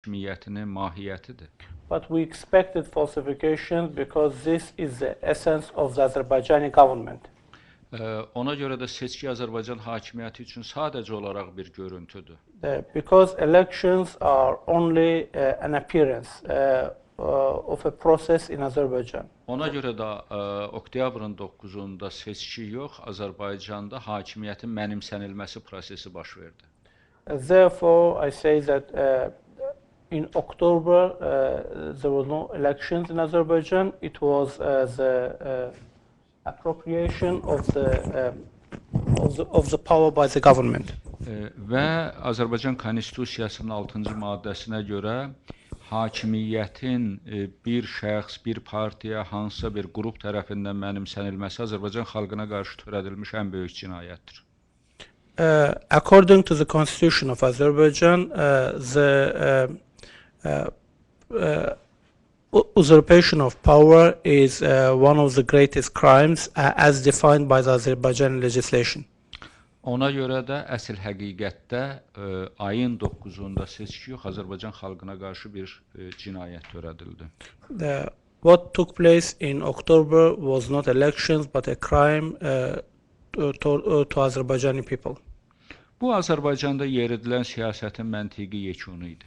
hakimiyyətinin mahiyyətidir. But we expected falsifications because this is the essence of the Azerbaijani government. Ona görə də seçki Azərbaycan hakimiyyəti üçün sadəcə olaraq bir görüntüdür. Because elections are only an appearance of a process in Azerbaijan. Ona görə də oktyabrın 9-unda seçki yox, Azərbaycanda hakimiyyətin mənimsənilməsi prosesi baş verdi. Therefore, I say that in October there was no elections in Azerbaijan. It was the appropriation of the power by the government. Və Azərbaycan Konstitusiyasının 6-cı maddəsinə görə hakimiyyətin bir şəxs, bir partiya, hansısa bir qrup tərəfindən mənimsənilməsi Azərbaycan xalqına qarşı törədilmiş ən böyük cinayətdir. According to the Constitution of Azerbaijan, the usurpation of power is one of the greatest crimes as defined by the Azerbaijani legislation. Ona görə də əsl həqiqətdə ayın 9-unda seçki yox, Azərbaycan xalqına qarşı bir cinayət törədildi. What took place in October was not elections but a crime to Azerbaijani people. Bu Azərbaycanda yeridilən siyasətin məntiqi yekunu idi.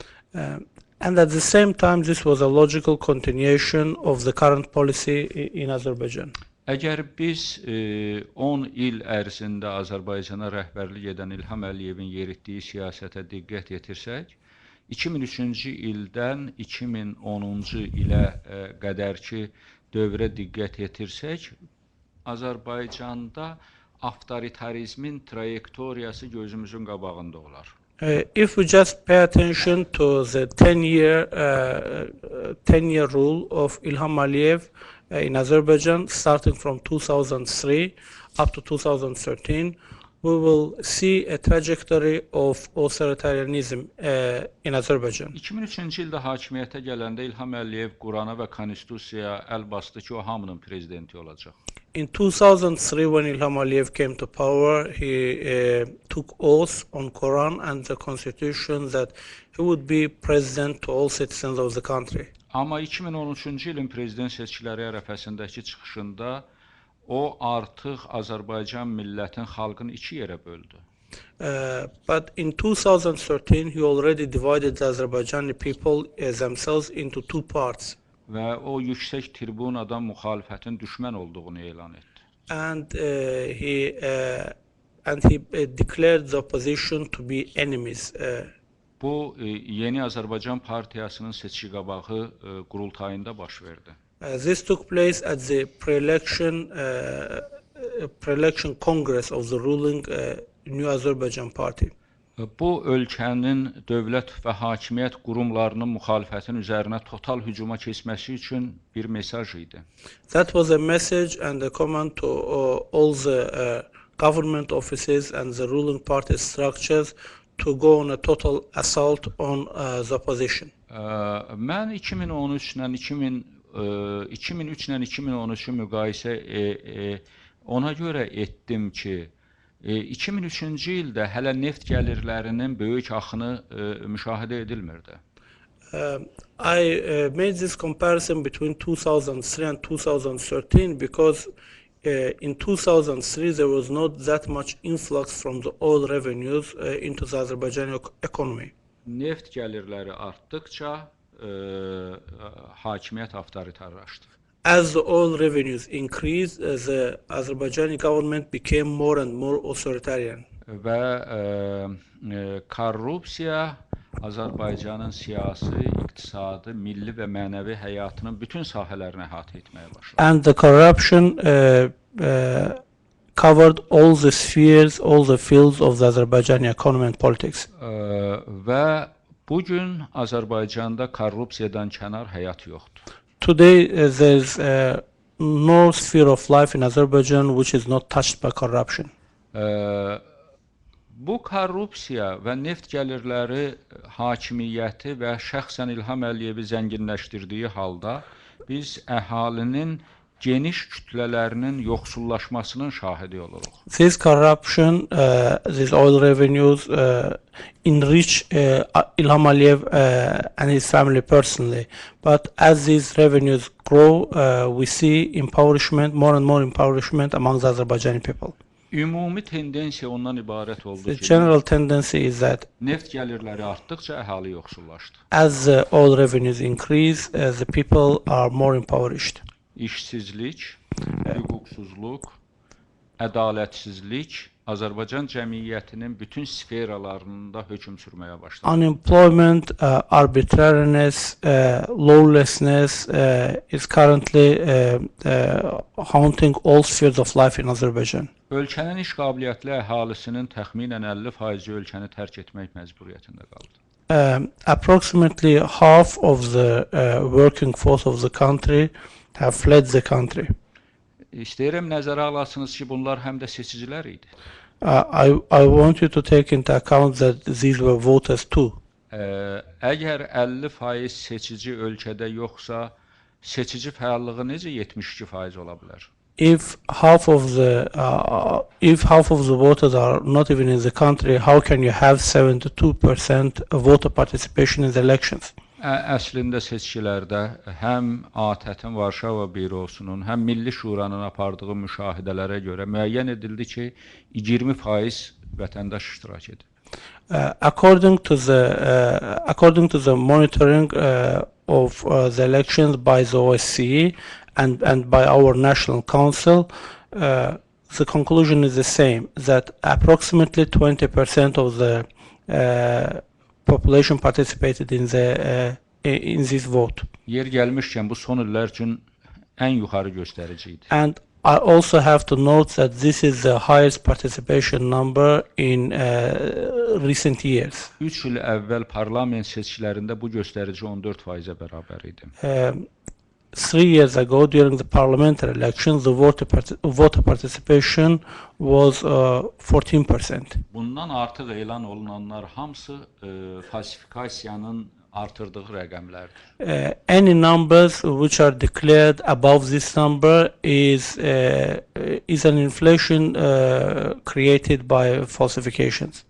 And at the same time, this was a logical continuation of the current policy in Azerbaijan. Əgər biz 10 il ərzində Azərbaycana rəhbərlik edən İlham Əliyevin yeritdiyi siyasətə diqqət yetirsək, 2003-cü ildən 2010-cu ilə qədərki dövrə diqqət yetirsək, Azərbaycanda avtoritarizmin trayektoriyası gözümüzün qabağında olar. If we just pay attention to the 10-year rule of Ilham Aliyev in Azerbaijan, starting from 2003 up to 2013, we will see a trajectory of authoritarianism in Azerbaijan. 2003-cü ildə hakimiyyətə gələndə İlham Əliyev Qurana və Konstitusiyaya əl basdı ki, o hamının prezidenti olacaq. In 2003, when Ilham Aliyev came to power, he took oath on Quran and the Constitution that he would be president to all citizens of the country. Amma 2013-cü ilin prezident seçkiləri ərəfəsindəki çıxışında o artıq Azərbaycan millətin, xalqını iki yerə böldü. But in 2013, he already divided the Azerbaijani people themselves into two parts. Və o yüksək tribunadan müxalifətin düşmən olduğunu elan etdi. And he declared the opposition to be enemies. Bu Yeni Azərbaycan Partiyasının seçki qabağı qurultayında baş verdi. This took place at the pre-election congress of the ruling New Azerbaijan Party. Bu ölkənin dövlət və hakimiyyət qurumlarının müxalifətin üzərinə total hücuma keçməsi üçün bir mesaj idi. That was a message and a command to all the government offices and the ruling party structures to go on a total assault on the opposition. Mən 2003 ilə 2013-ü müqayisə ona görə etdim ki, 2003-cü ildə hələ neft gəlirlərinin böyük axını müşahidə edilmirdi. I made this comparison between 2003 and 2013 because in 2003 there was not that much influx from the oil revenues into the Azerbaijani economy. Neft gəlirləri artdıkca hakimiyyət avtoritarlaşdı. As the oil revenues increased, the Azerbaijani government became more and more authoritarian. Və korrupsiya Azərbaycanın siyasi, iqtisadi, milli və mənəvi həyatının bütün sahələrini əhatə etməyə başladı. And the corruption covered all the spheres, all the fields of the Azerbaijani economy and politics. Və bugün Azərbaycanda korrupsiyadan kənar həyat yoxdur. Today, there's no sphere of life in Azerbaijan which is not touched by corruption. Bu korrupsiya və neft gəlirləri hakimiyyəti və şəxsən İlham Əliyevi zənginləşdirdiyi halda biz əhalinin geniş kütlələrinin yoxsullaşmasının şahidi oluruq. This corruption, these oil revenues, enrich Ilham Aliyev and his family personally. But as these revenues grow, we see impoverishment, more and more impoverishment among the Azerbaijani people. Ümumi tendensiya ondan ibarət oldu The ki, general tendency is that neft gəlirləri artdıqca əhali yoxsullaşdı. as the oil revenues increase, the people are more impoverished. İşsizlik, hüquqsuzluq, ədalətsizlik Azərbaycan cəmiyyətinin bütün sferalarında hökm sürməyə başladı. Unemployment, arbitrariness, lawlessness is currently haunting all spheres of life in Azerbaijan. Ölkənin iş qabiliyyətli əhalisinin təxminən 50% ölkəni tərk etmək məcburiyyətində qaldı. Approximately half of the working force of the country have fled the country. İstəyirəm nəzərə alasınız ki, bunlar həm də seçicilər idi. I want you to take into account that these were voters too. Əgər 50% seçici ölkədə yoxsa, seçici fəallığı necə 72% ola bilər? If half of the voters are not even in the country, how can you have 72% voter participation in the elections? Əslində seçkilərdə həm ATƏT-in Varşava bürosunun, həm Milli Şuranın apardığı müşahidələrə görə müəyyən edildi ki, 20% vətəndaş iştirak edir. According to the monitoring of the elections by the OSCE and by our National Council, the conclusion is the same, that approximately 20% of the population participated in this vote. Yer gəlmişkən bu son illər üçün ən yuxarı göstərici idi. And I also have to note that this is the highest participation number in recent years. 3 il əvvəl parlament seçkilərində bu göstərici 14%-ə bərabər idi. 3 years ago, during the parliamentary elections, the voter participation was 14%. Bundan artıq elan olunanlar hamısı falsifikasiyanın artırdığı rəqəmlərdir. Any numbers which are declared above this number is an inflation created by falsifications.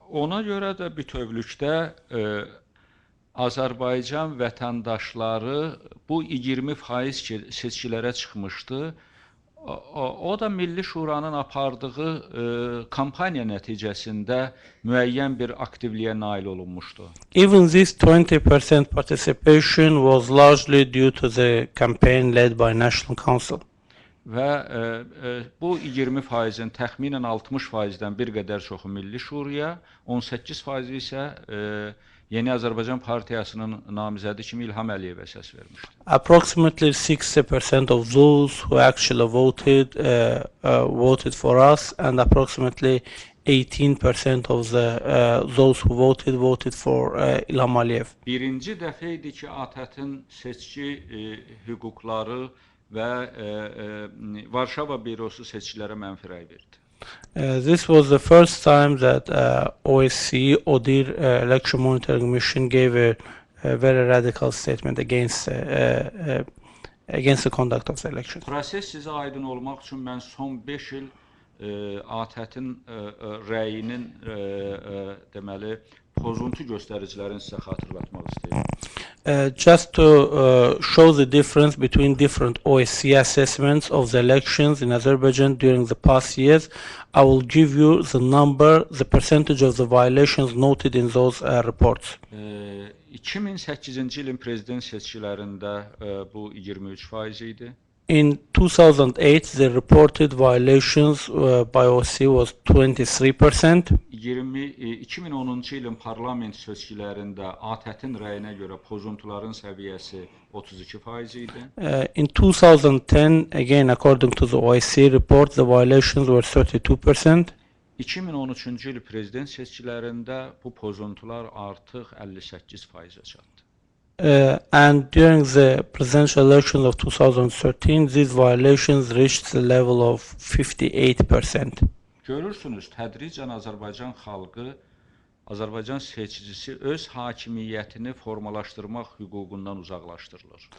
Ona görə də bütövlükdə Azərbaycan vətəndaşları bu 20% seçkilərə çıxmışdı. O da Milli Şuranın apardığı kampaniya nəticəsində müəyyən bir aktivliyə nail olunmuşdu. Even this 20% participation was largely due to the campaign led by National Council. Və bu 20%-in təxminən 60%-dən bir qədər çoxu Milli Şuraya, 18% isə Yeni Azərbaycan Partiyasının namizədi kimi İlham Əliyevə səs vermişdi. Approximately 60% of those who actually voted voted for us, and approximately 18% of those who voted for İlham Əliyev. Birinci dəfə idi ki, ATƏT-in seçki hüquqları və Varşava bürosu seçkilərə mənfi rəy verdi. This was the first time that OSCE, ODIHR Election Monitoring Mission gave a very radical statement against the conduct of the election. Proses sizə aydın olmaq üçün mən son 5 il ATƏT-in rəyinin deməli pozuntu göstəricilərini sizə xatırlatmaq istəyirəm. Just to show the difference between different OSCE assessments of the elections in Azerbaijan during the past years, I will give you the percentage of the violations noted in those reports. 2008-ci ilin prezident seçkilərində bu 23% idi. In 2008, the reported violations by OSCE was 23%. 2010-cu ilin parlament seçkilərində ATƏT-in rəyinə görə pozuntuların səviyyəsi 32% idi. In 2010, again according to the OSCE report, the violations were 32%. 2013-cü il prezident seçkilərində bu pozuntular artıq 58%-ə çatdı. And during the presidential elections of 2013, these violations reached the level of 58%. Görürsünüz, tədricən Azərbaycan xalqı Azərbaycan seçicisi öz hakimiyyətini formalaşdırmaq hüququndan uzaqlaşdırılır.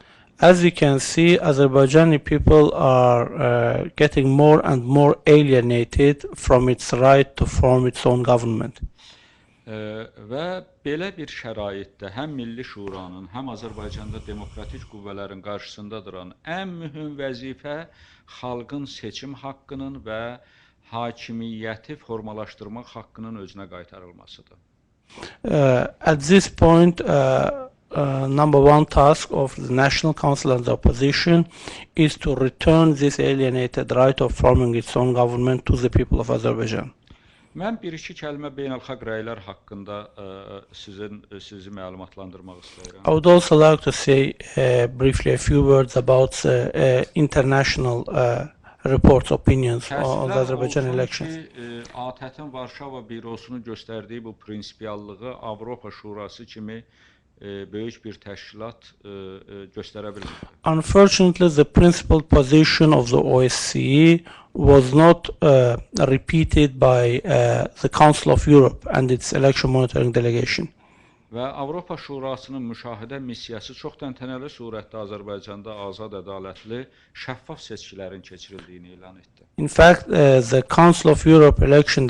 As you can see, Azerbaijani people are getting more and more alienated from its right to form its own government. Və belə bir şəraitdə həm Milli Şuranın, həm Azərbaycanda demokratik qüvvələrin qarşısında duran ən mühüm vəzifə xalqın seçim haqqının və hakimiyyəti formalaşdırmaq haqqının özünə qaytarılmasıdır. At this point, number one task of the National Council and the opposition is to return this alienated right of forming its own government to the people of Azerbaijan. Mən bir-iki kəlmə beynəlxalq rəylər haqqında sizi məlumatlandırmaq istəyirəm. I would also like to say briefly a few words about international reports, opinions on the Azerbaijan elections. ATƏT-in Varşava bürosunun göstərdiyi bu prinsipiallığı Avropa Şurası kimi böyük bir təşkilat göstərə bilmir. Unfortunately, the principal position of the OSCE was not repeated by the Council of Europe and its election monitoring delegation. Və Avropa Şurasının müşahidə missiyası çox təntənəli surətdə Azərbaycanda azad, ədalətli, şəffaf seçkilərin keçirildiyini elan etdi. In fact, the Council of Europe election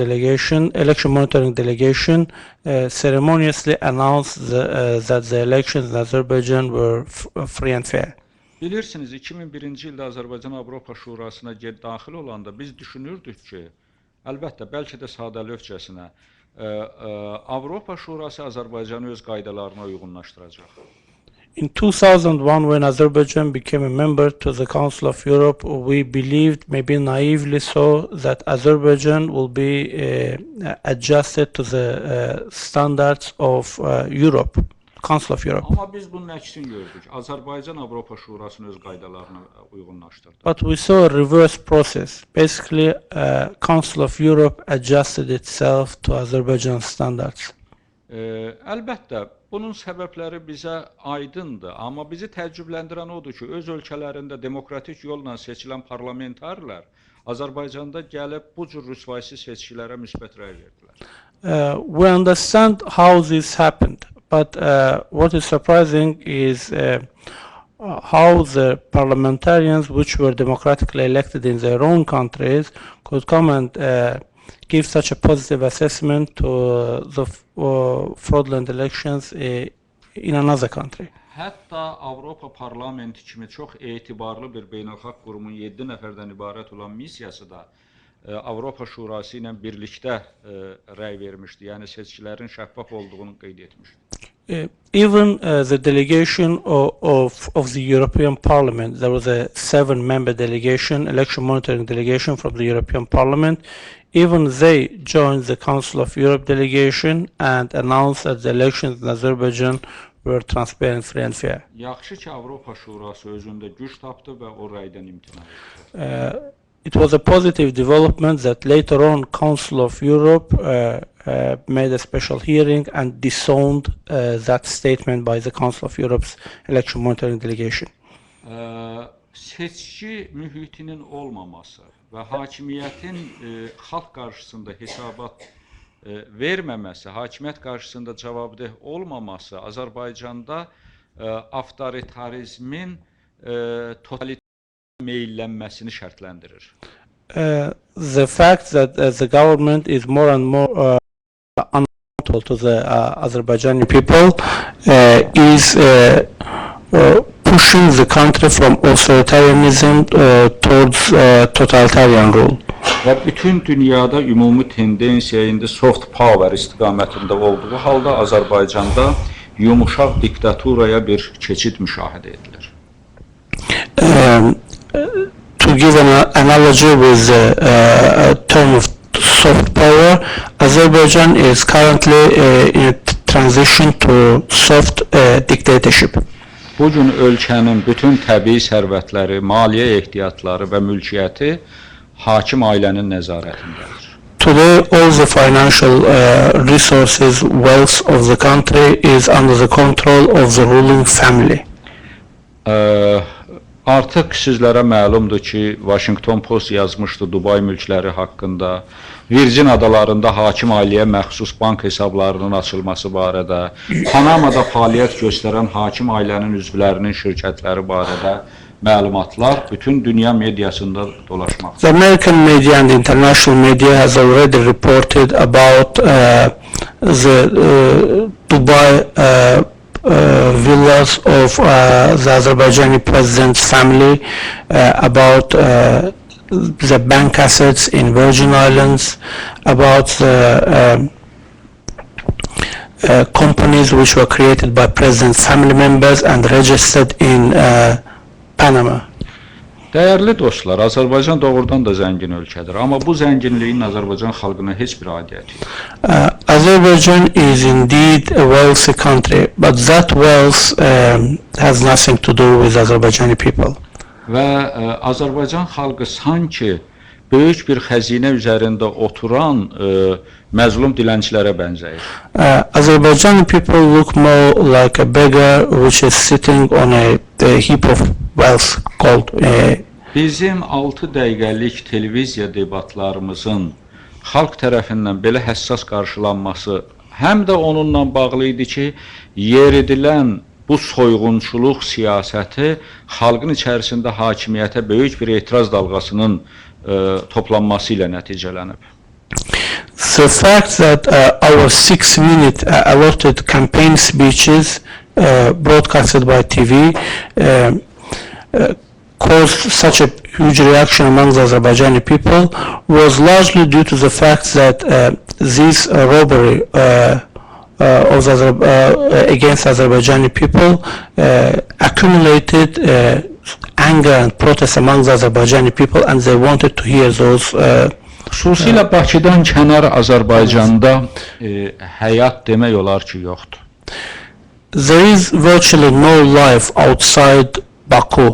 monitoring delegation ceremoniously announced that the elections in Azerbaijan were free and fair. Bilirsiniz, 2001-ci ildə Azərbaycan Avropa Şurasına daxil olanda biz düşünürdük ki, əlbəttə, bəlkə də sadəlövhcəsinə, Avropa Şurası Azərbaycanı öz qaydalarına uyğunlaşdıracaq. In 2001, when Azerbaijan became a member to the Council of Europe, we believed, maybe naively so, that Azerbaijan will be adjusted to the standards of Europe, Council of Europe. Amma biz bunun əksini gördük. Azərbaycan Avropa Şurasını öz qaydalarına uyğunlaşdırdı. But we saw a reverse process. Basically, Council of Europe adjusted itself to Azerbaijan standards. Əlbəttə, bunun səbəbləri bizə aydındır, amma bizi təəccübləndirən odur ki, öz ölkələrində demokratik yolla seçilən parlamentarlar Azərbaycanda gəlib bu cür rüsvayçı seçkilərə müsbət rəy verdilər. We understand how this happened, but what is surprising is how the parliamentarians, which were democratically elected in their own countries, could come and give such a positive assessment to the fraudulent elections in another country. Hətta Avropa Parlamenti kimi çox etibarlı bir beynəlxalq qurumun 7 nəfərdən ibarət olan missiyası da Avropa Şurası ilə birlikdə rəy vermişdi, yəni seçkilərin şəffaf olduğunu qeyd etmişdi. Even the delegation of the European Parliament, there was a 7-member delegation, election monitoring delegation from the European Parliament. Even they joined the Council of Europe delegation and announced that the elections in Azerbaijan were transparent, free and fair. Yaxşı ki, Avropa Şurası özündə güc tapdı və o rəydən imtina etdi. It was a positive development that later on Council of Europe made a special hearing and disowned that statement by the Council of Europe's election monitoring delegation. Seçki mühitinin olmaması və hakimiyyətin xalq qarşısında hesabat verməməsi, hakimiyyət qarşısında cavabdeh olmaması Azərbaycanda avtoritarizmin totalitar meyllənməsini şərtləndirir. The fact that the government is more and more unaccountable to the Azerbaijani people is pushing the country from authoritarianism towards totalitarian rule. Və bütün dünyada ümumi tendensiya indi soft power istiqamətində olduğu halda Azərbaycanda yumuşaq diktaturaya bir keçid müşahidə edilir. To give an analogy with the term of soft power, Azerbaijan is currently in a transition to soft dictatorship. Bugün ölkənin bütün təbii sərvətləri, maliyyə ehtiyatları və mülkiyyəti hakim ailənin nəzarətindədir. Today, all the financial resources, wealth of the country is under the control of the ruling family. Artıq sizlərə məlumdur ki, Washington Post yazmışdı Dubay mülkləri haqqında, Virgin adalarında hakim ailəyə məxsus bank hesablarının açılması barədə, Panamada fəaliyyət göstərən hakim ailənin üzvlərinin şirkətləri barədə məlumatlar bütün dünya mediasında dolaşmaqdadır. The American media and international media has already reported about the Dubai villas of the Azerbaijani president's family, about the bank assets in Virgin Islands, about the companies which were created by president's family members and registered in Panama. Dəyərli dostlar, Azərbaycan doğrudan da zəngin ölkədir, amma bu zənginliyin Azərbaycan xalqına heç bir aidiyyəti yox. Azerbaijan is indeed a wealthy country, but that wealth has nothing to do with Azerbaijani people. Və Azərbaycan xalqı sanki böyük bir xəzinə üzərində oturan məzlum dilənçilərə bənzəyir. Azerbaijani people look more like a beggar which is sitting on a heap of wealth called. Bizim 6 dəqiqəlik televiziya debatlarımızın xalq tərəfindən belə həssas qarşılanması həm də onunla bağlı idi ki, yeridilən bu soyğunçuluq siyasəti xalqın içərisində hakimiyyətə böyük bir etiraz dalğasının toplanması ilə nəticələnib. The fact that our 6-minute allotted campaign speeches broadcasted by TV caused such a huge reaction among the Azerbaijani people was largely due to the fact that this robbery against Azerbaijani people accumulated anger and protest among the Azerbaijani people, and they wanted to hear those. Xüsusilə Bakıdan kənar Azərbaycanda həyat demək olar ki, yoxdur. There is virtually no life outside Baku.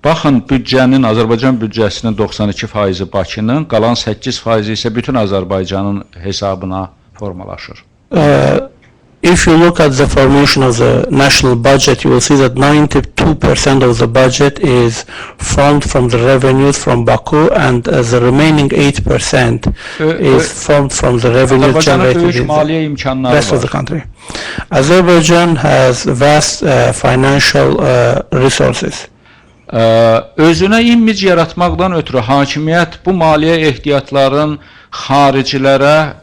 Baxın, Azərbaycan büdcəsinin 92%-i Bakının, qalan 8% isə bütün Azərbaycanın hesabına formalaşır. If you look at the formation of the national budget, you will see that 92% of the budget is formed from the revenues from Baku, and the remaining 8% is formed from the revenue generated in the rest of the country. Azerbaijan has vast financial resources. Özünə image yaratmaqdan ötürü hakimiyyət bu maliyyə ehtiyatların xaricilərə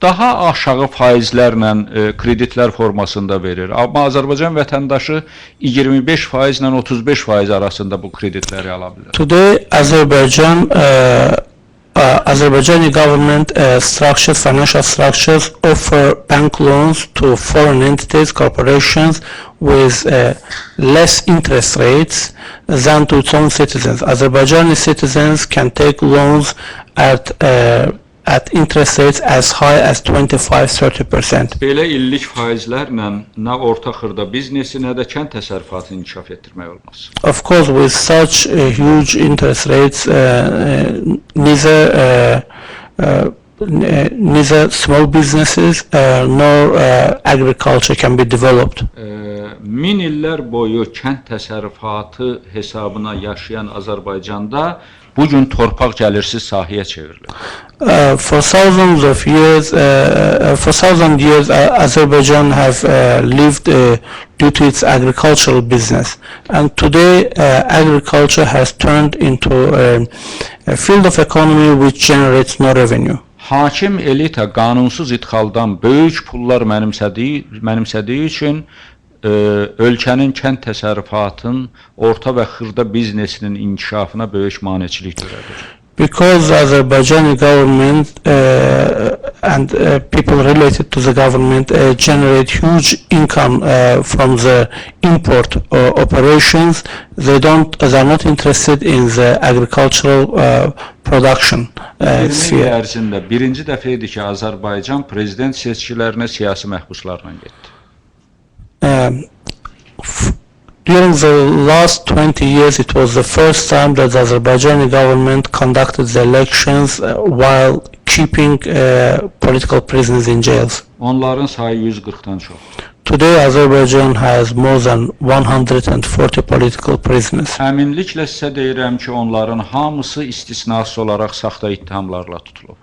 daha aşağı faizlərlə kreditlər formasında verir. Amma Azərbaycan vətəndaşı 25% ilə 35% arasında bu kreditləri ala bilər. Today, Azerbaijani government financial structures offer bank loans to foreign entities, corporations with less interest rates than to its own citizens. Azerbaijani citizens can take loans at interest rates as high as 25-30%. Belə illik faizlərlə nə orta xırda biznesi, nə də kənd təsərrüfatını inkişaf etdirmək olmaz. Of course, with such huge interest rates, neither small businesses nor agriculture can be developed. Min illər boyu kənd təsərrüfatı hesabına yaşayan Azərbaycanda bugün torpaq gəlirsiz sahəyə çevrilir. For thousands years, Azerbaijan have lived due to its agricultural business, and today agriculture has turned into a field of economy which generates no revenue. Hakim elita qanunsuz idxaldan böyük pullar mənimsədiyi üçün ölkənin kənd təsərrüfatının, orta və xırda biznesinin inkişafına böyük maneçilik törədir. Because the Azerbaijani government and people related to the government generate huge income from the import operations, they are not interested in the agricultural production sphere. Ərzində birinci dəfə idi ki, Azərbaycan prezident seçkilərinə siyasi məhbuslarla getdi. During the last 20 years, it was the first time that the Azerbaijani government conducted the elections while keeping political prisoners in jails. Onların sayı 140-dan çox. Today, Azerbaijan has more than 140 political prisoners. Əminliklə sizə deyirəm ki, onların hamısı istisnasız olaraq saxta ittihamlarla tutulub.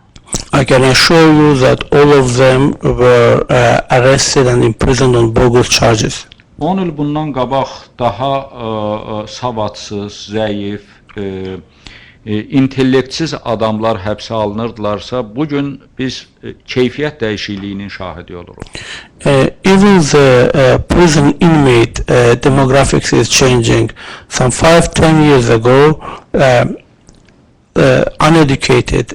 I can assure you that all of them were arrested and imprisoned on bogus charges. 10 il bundan qabaq daha savadsız, zəif, intellektsiz adamlar həbsə alınırdılarsa, bugün biz keyfiyyət dəyişikliyinin şahidi oluruq. Even the prison inmate demographics is changing. Some 5-10 years ago, uneducated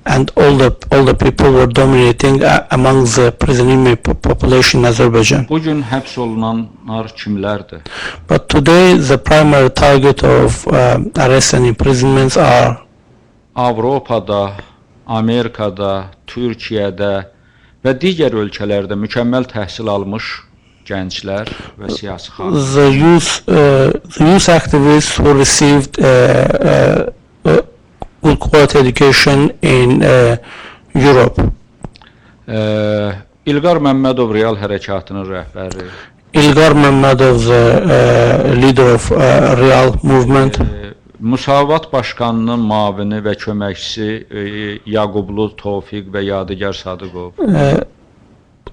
and older people were dominating among the prison inmate population in Azerbaijan. Bugün həbs olunanlar kimlərdir? But today, the primary target of arrests and imprisonments are Avropada, Amerikada, Türkiyədə və digər ölkələrdə mükəmməl təhsil almış gənclər və siyasi xanımlar. the youth activists who received good quality education in Europe. İlqar Məmmədov Real Hərəkatının rəhbəri, Ilgar Mammadov, the leader of Real movement. Müsavat Başkanının mavini və köməkçisi Yaqublu Tofiq və Yadigar Sadıqov.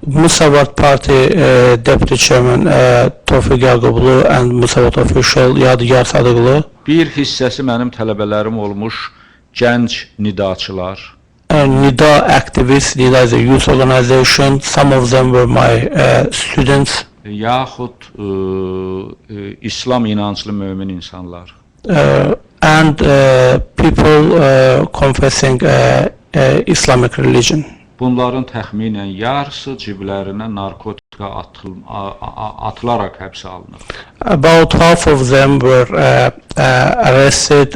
Musavat Party Deputy Chairman Tawfiq Yaqublu and Musavat official Yadigar Sadıqlı. Bir hissəsi mənim tələbələrim olmuş gənc nidaçılar. Nida activists, Nida is a youth organization. Some of them were my students. Yaxud İslam inanclı mömin insanlar. And people confessing Islamic religion. Bunların təxminən yarısı ciblərinə narkotika atılaraq həbsə alınır. About half of them were arrested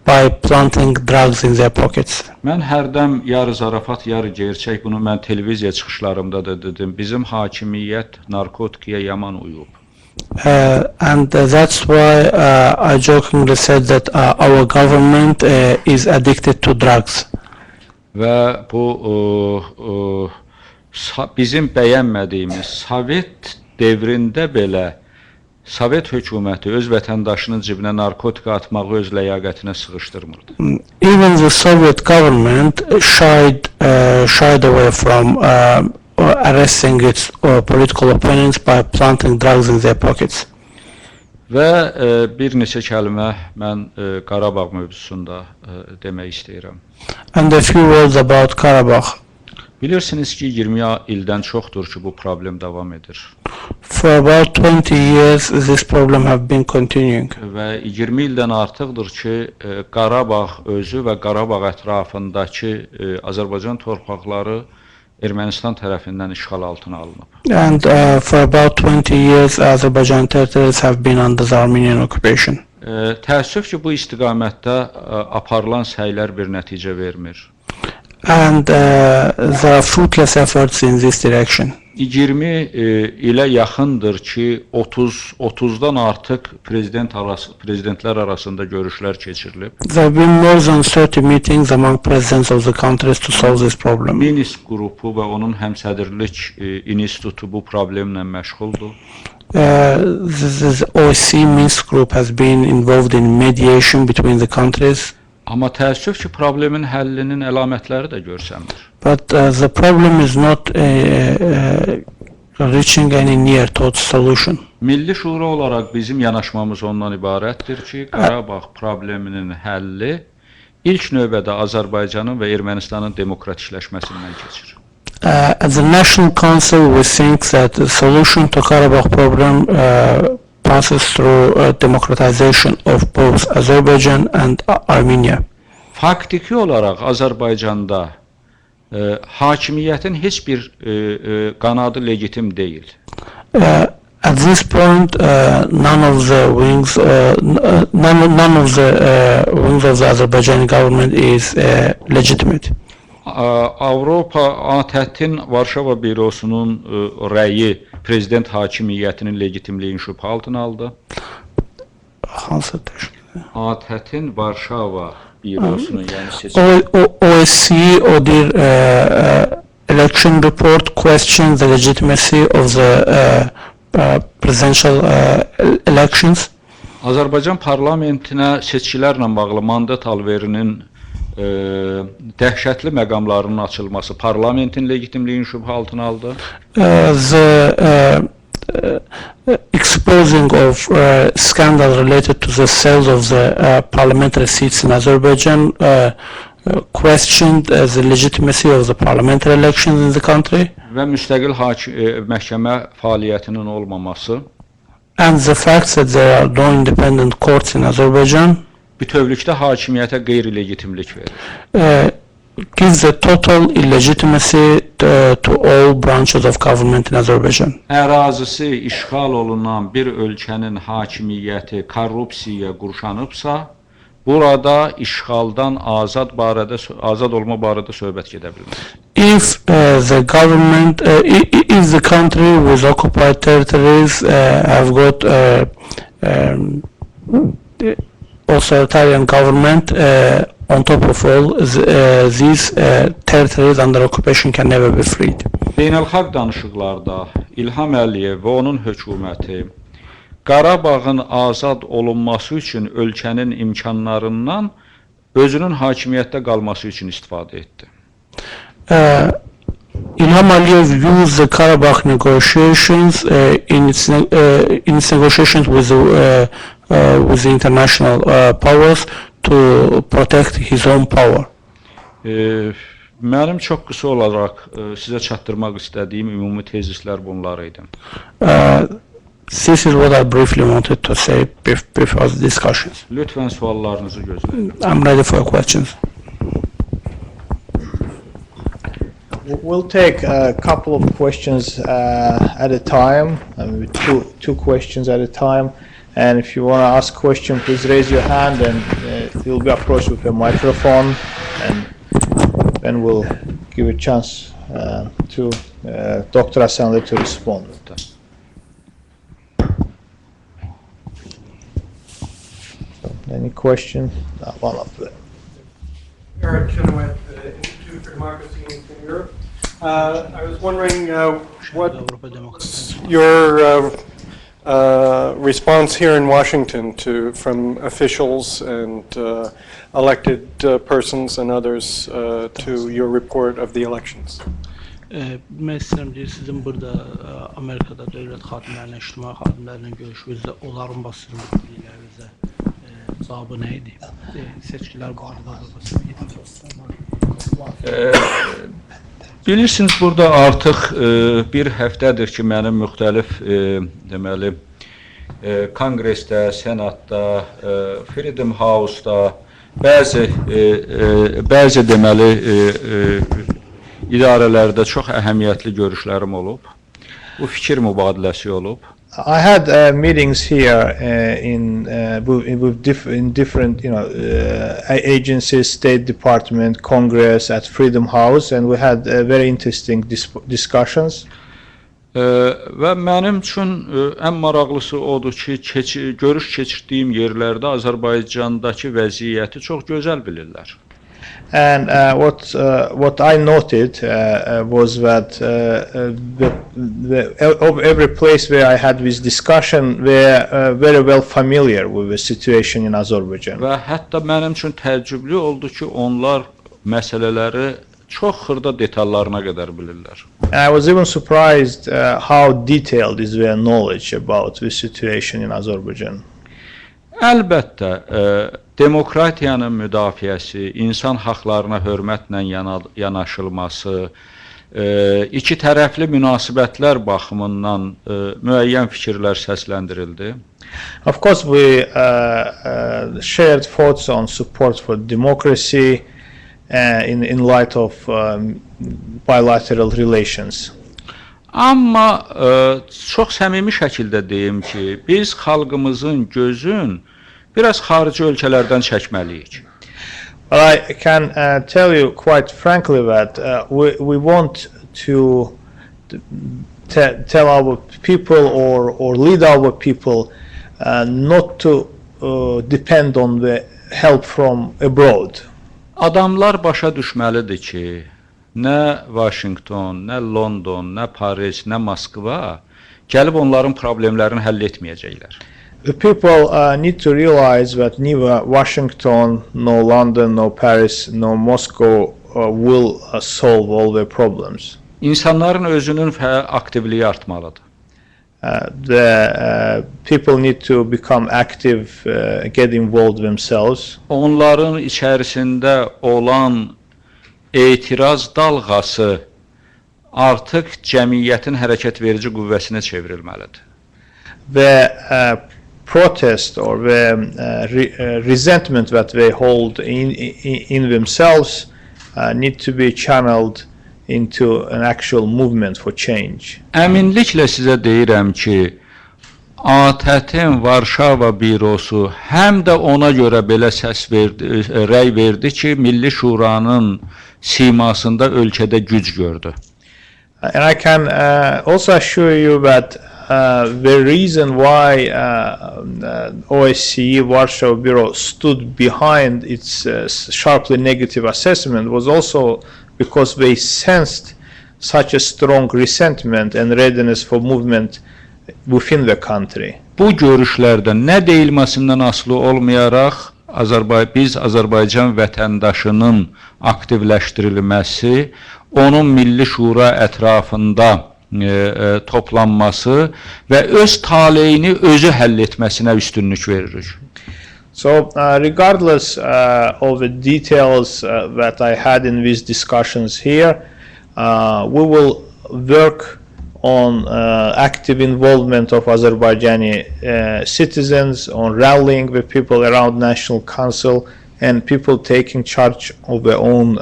by planting drugs in their pockets. Mən hərdən yarı zarafat, yarı gerçək bunu mən televiziya çıxışlarımda da dedim. Bizim hakimiyyət narkotikaya yaman uyub. And that's why I jokingly said that our government is addicted to drugs. Və bu bizim bəyənmədiyimiz Sovet devrində belə Sovet hökuməti öz vətəndaşının cibinə narkotika atmağı öz ləyaqətinə sığışdırmırdı. Even the Soviet government shied away from arresting its political opponents by planting drugs in their pockets. Və bir neçə kəlmə mən Qarabağ mövzusunda demək istəyirəm. And a few words about Karabakh. Bilirsiniz ki, 20 ildən çoxdur ki, bu problem davam edir. For about 20 years, this problem have been continuing. Və 20 ildən artıqdır ki, Qarabağ özü və Qarabağ ətrafındakı Azərbaycan torpaqları Ermənistan tərəfindən işğal altına alınıb. And for about 20 years, Azerbaijan territories have been under the Armenian occupation. Təəssüf ki, bu istiqamətdə aparılan səylər bir nəticə vermir. And there are fruitless efforts in this direction. 20 ilə yaxındır ki, 30-dan artıq prezidentlər arasında görüşlər keçirilib. There have been more than 30 meetings among presidents of the countries to solve this problem. Minsk qrupu və onun həmsədrlik institutu bu problemlə məşğuldur. The OSCE Minsk group has been involved in mediation between the countries. Amma təəssüf ki, problemin həllinin əlamətləri də görsənmir. But the problem is not reaching any near towards solution. Milli Şura olaraq bizim yanaşmamız ondan ibarətdir ki, Qarabağ probleminin həlli ilk növbədə Azərbaycanın və Ermənistanın demokratikləşməsindən keçir. At the National Council, we think that the solution to Karabakh problem passes through democratization of both Azerbaijan and Armenia. Faktiki olaraq Azərbaycanda hakimiyyətin heç bir qanadı legitim deyil. At this point, none of the wings of the Azerbaijani government is legitimate. Avropa ATƏT-in Varşava bürosunun rəyi prezident hakimiyyətinin legitimliyini şübhə altına aldı. ATƏT-in Varşava bürosunun, yəni seçim OSCE ODIHR election report questions the legitimacy of the presidential elections. Azərbaycan parlamentinə seçkilərlə bağlı mandat alverinin dəhşətli məqamlarının açılması parlamentin legitimliyini şübhə altına aldı. The exposing of scandal related to the sales of the parliamentary seats in Azerbaijan questioned the legitimacy of the parliamentary elections in the country. Və müstəqil məhkəmə fəaliyyətinin olmaması. And the fact that there are no independent courts in Azerbaijan bütövlükdə hakimiyyətə qeyri-legitimlik verir. Gives the total illegitimacy to all branches of government in Azerbaijan. Ərazisi işğal olunan bir ölkənin hakimiyyəti korrupsiyaya qurşanıbsa, burada işğaldan azad olma barədə söhbət gedə bilməz. If the government, if the country with occupied territories have got authoritarian government, on top of all, these territories under occupation can never be freed. Beynəlxalq danışıqlarda İlham Əliyev və onun hökuməti Qarabağın azad olunması üçün ölkənin imkanlarından özünün hakimiyyətdə qalması üçün istifadə etdi. İlham Aliyev used the Karabakh negotiations in its negotiations with the international powers to protect his own power. Mənim çox qısa olaraq sizə çatdırmaq istədiyim ümumi tezislər bunlar idi. This is what I briefly wanted to say before the discussions. Lütfən suallarınızı gözləyin. I'm ready for questions. We'll take a couple of questions at a time, two questions at a time. And if you want to ask a question, please raise your hand and you'll be approached with a microphone, and then we'll give a chance to Dr. Asanli to respond. Any question? One of them. Eric Chenoweth, Institute for Democracy in Europe. I was wondering what's your response here in Washington from officials and elected persons and others to your report of the elections? Mən istəyirəm ki, sizin burada Amerikada dövlət xadimlərinin, ictimai xadimlərinin görüşünüzdə onların basın bildiklərinizə cavabı nə idi? Seçkilər barədə Bilirsiniz, burada artıq bir həftədir ki, mənim müxtəlif deməli Konqresdə, Senatda, Freedom House-da bəzi deməli idarələrdə çox əhəmiyyətli görüşlərim olub. Bu fikir mübadiləsi olub. I had meetings here in different, agencies, State Department, Congress, at Freedom House, and we had very interesting discussions. Və mənim üçün ən maraqlısı odur ki, görüş keçirdiyim yerlərdə Azərbaycandakı vəziyyəti çox gözəl bilirlər. And what I noted was that every place where I had this discussion were very well familiar with the situation in Azerbaijan. Və hətta mənim üçün təəccüblü oldu ki, onlar məsələləri çox xırda detallarına qədər bilirlər. I was even surprised how detailed is their knowledge about the situation in Azerbaijan. Əlbəttə, demokratiyanın müdafiəsi, insan haqlarına hörmətlə yanaşılması, iki tərəfli münasibətlər baxımından müəyyən fikirlər səsləndirildi. Of course, we shared thoughts on support for democracy in light of bilateral relations. Amma çox səmimi şəkildə deyim ki, biz xalqımızın gözün biraz xarici ölkələrdən çəkməliyik. But I can tell you quite frankly that we want to tell our people or lead our people not to depend on the help from abroad. Adamlar başa düşməlidir ki, nə Washington, nə London, nə Paris, nə Moskva gəlib onların problemlərini həll etməyəcəklər. The people need to realize that neither Washington, no London, no Paris, no Moscow will solve all their problems. İnsanların özünün aktivliyi artmalıdır. The people need to become active, get involved themselves. Onların içərisində olan etiraz dalğası artıq cəmiyyətin hərəkət verici qüvvəsinə çevrilməlidir. The protest or the resentment that they hold in themselves need to be channeled into an actual movement for change. Əminliklə sizə deyirəm ki, ATƏT-in Varşava bürosu həm də ona görə belə rəy verdi ki, Milli Şuranın simasında ölkədə güc gördü. And I can also assure you that the reason why OSCE Warsaw Bureau stood behind its sharply negative assessment was also because they sensed such a strong resentment and readiness for movement within the country. Bu görüşlərdən nə deyilməsindən asılı olmayaraq biz Azərbaycan vətəndaşının aktivləşdirilməsi, onun Milli Şura ətrafında toplanması və öz taleyini özü həll etməsinə üstünlük veririk. So regardless of the details that I had in these discussions here, we will work on active involvement of Azerbaijani citizens, on rallying the people around National Council and people taking charge of their own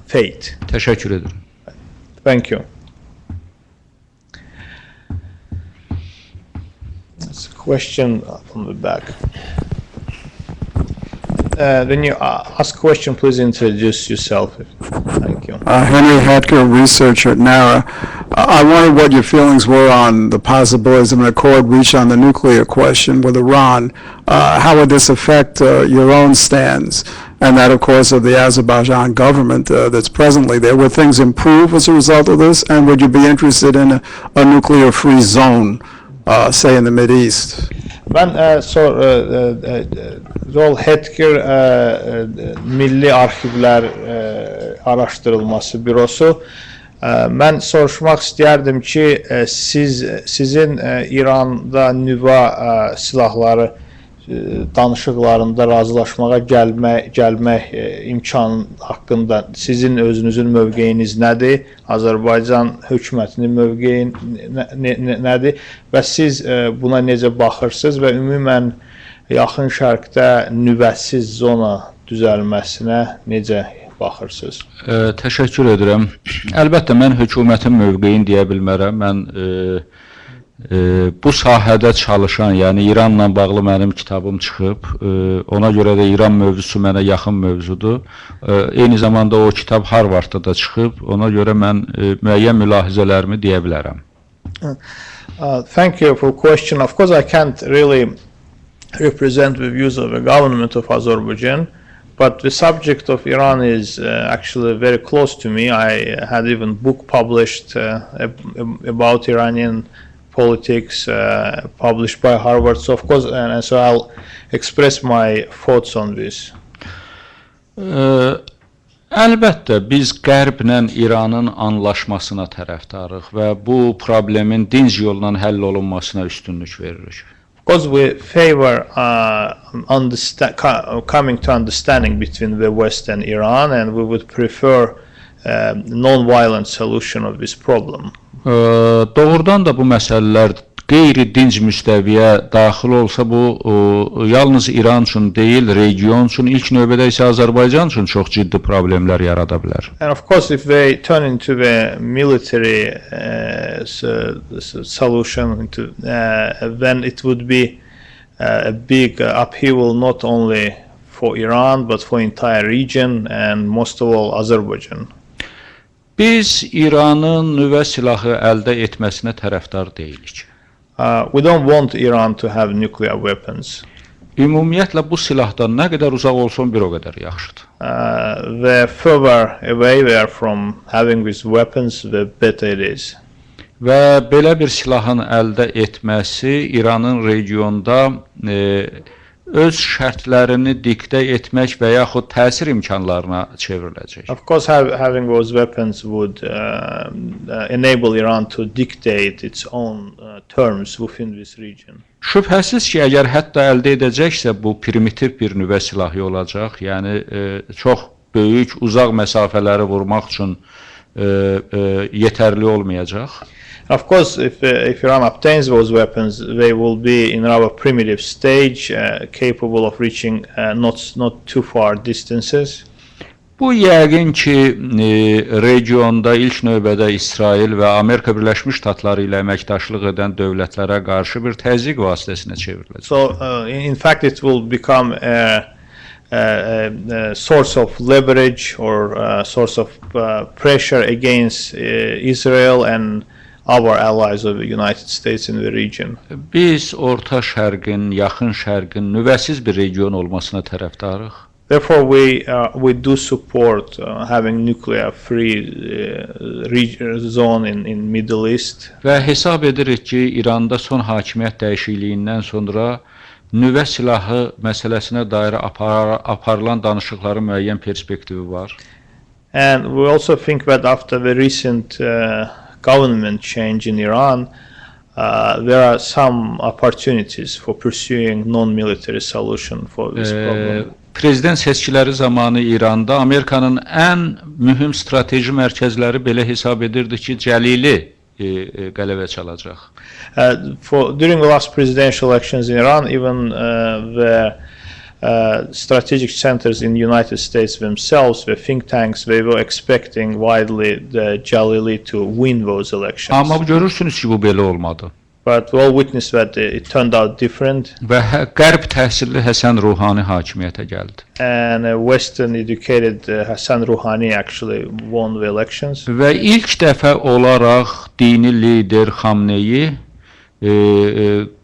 fate. Təşəkkür edirəm. Thank you. There's a question from the back. When you ask a question, please introduce yourself. Thank you. Henry Hatker, researcher at NARA. I wondered what your feelings were on the possibilities of an accord reached on the nuclear question with Iran. How would this affect your own stands and that, of course, of the Azerbaijan government that's presently there? Would things improve as a result of this? And would you be interested in a nuclear-free zone, say, in the Mideast? Ben Rol Hetker Milli Arxivlər Araşdırılması Bürosu. Mən soruşmaq istəyərdim ki, sizin İranda nüvə silahları danışıqlarında razılaşmağa gəlmək imkanı haqqında sizin özünüzün mövqeyiniz nədir? Azərbaycan hökumətinin mövqeyi nədir? Və siz buna necə baxırsınız və ümumən Yaxın Şərqdə nüvəsiz zona düzəlməsinə necə baxırsınız? Təşəkkür edirəm. Əlbəttə, mən hökumətin mövqeyini deyə bilmərəm. Mən bu sahədə çalışan, yəni İranla bağlı mənim kitabım çıxıb, ona görə də İran mövzusu mənə yaxın mövzudur. Eyni zamanda o kitab Harvardda da çıxıb, ona görə mən müəyyən mülahizələrimi deyə bilərəm. Thank you for the question. Of course, I can't really represent the views of the government of Azerbaijan, but the subject of Iran is actually very close to me. I had even a book published about Iranian politics published by Harvard. So of course, and so I'll express my thoughts on this. Əlbəttə, biz Qərblə İranın anlaşmasına tərəfdarıq və bu problemin dinc yolla həll olunmasına üstünlük veririk. Because we favor coming to understanding between the West and Iran, and we would prefer non-violent solution of this problem. Doğrudan da bu məsələlər qeyri-dinc müstəviyə daxil olsa, bu yalnız İran üçün deyil, region üçün, ilk növbədə isə Azərbaycan üçün çox ciddi problemlər yarada bilər. And of course, if they turn into the military solution, then it would be a big upheaval not only for Iran but for entire region and most of all Azerbaijan. Biz İranın nüvə silahı əldə etməsinə tərəfdar deyilik. We don't want Iran to have nuclear weapons. Ümumiyyətlə bu silahdan nə qədər uzaq olsun bir o qədər yaxşıdır. The further away we are from having these weapons, the better it is. Və belə bir silahın əldə etməsi İranın regionda öz şərtlərini diktə etmək və yaxud təsir imkanlarına çevriləcək. Of course, having those weapons would enable Iran to dictate its own terms within this region. Şübhəsiz ki, əgər hətta əldə edəcəksə, bu primitiv bir nüvə silahı olacaq. Yəni çox böyük, uzaq məsafələri vurmaq üçün yetərli olmayacaq. Of course, if Iran obtains those weapons, they will be in a rather primitive stage, capable of reaching not too far distances. Bu yəqin ki, regionda ilk növbədə İsrail və Amerika Birləşmiş Ştatları ilə əməkdaşlıq edən dövlətlərə qarşı bir təzyiq vasitəsinə çevriləcək. So, in fact, it will become a source of leverage or a source of pressure against Israel and our allies of the United States in the region. Biz Orta Şərqin, Yaxın Şərqin nüvəsiz bir region olmasına tərəfdarıq. Therefore, we do support having nuclear-free zone in Middle East. Və hesab edirik ki, İranda son hakimiyyət dəyişikliyindən sonra nüvə silahı məsələsinə dair aparılan danışıqların müəyyən perspektivi var. And we also think that after the recent government change in Iran, there are some opportunities for pursuing non-military solution for this problem. Prezident seçkiləri zamanı İranda Amerikanın ən mühüm strateji mərkəzləri belə hesab edirdi ki, Cəlili qələbə çalacaq. During the last presidential elections in Iran, even the strategic centers in the United States themselves, the think tanks, they were expecting widely the Jalili to win those elections. Amma görürsünüz ki, bu belə olmadı. But we all witnessed that it turned out different. Və qərb təhsilli Həsən Ruhani hakimiyyətə gəldi. And Western educated Hassan Rouhani actually won the elections. Və ilk dəfə olaraq dini lider Xamneyi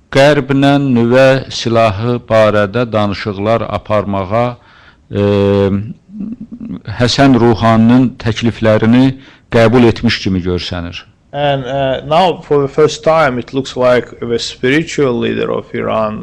qərblə nüvə silahı barədə danışıqlar aparmağa Həsən Ruhaninin təkliflərini qəbul etmiş kimi görsənir. And now, for the first time, it looks like the spiritual leader of Iran,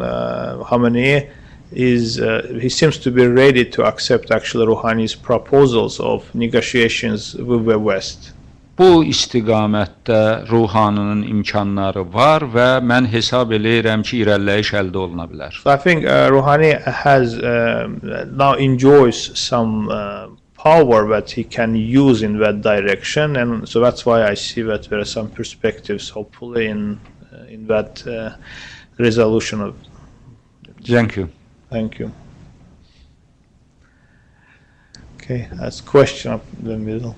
Khamenei, he seems to be ready to accept actually Rouhani's proposals of negotiations with the West. Bu istiqamətdə Ruhaninin imkanları var və mən hesab eləyirəm ki, irəliləyiş əldə oluna bilər. So I think Rouhani has now enjoys some power that he can use in that direction, and so that's why I see that there are some perspectives, hopefully, in that resolution of. Thank you. Thank you. Okay, that's question up in the middle.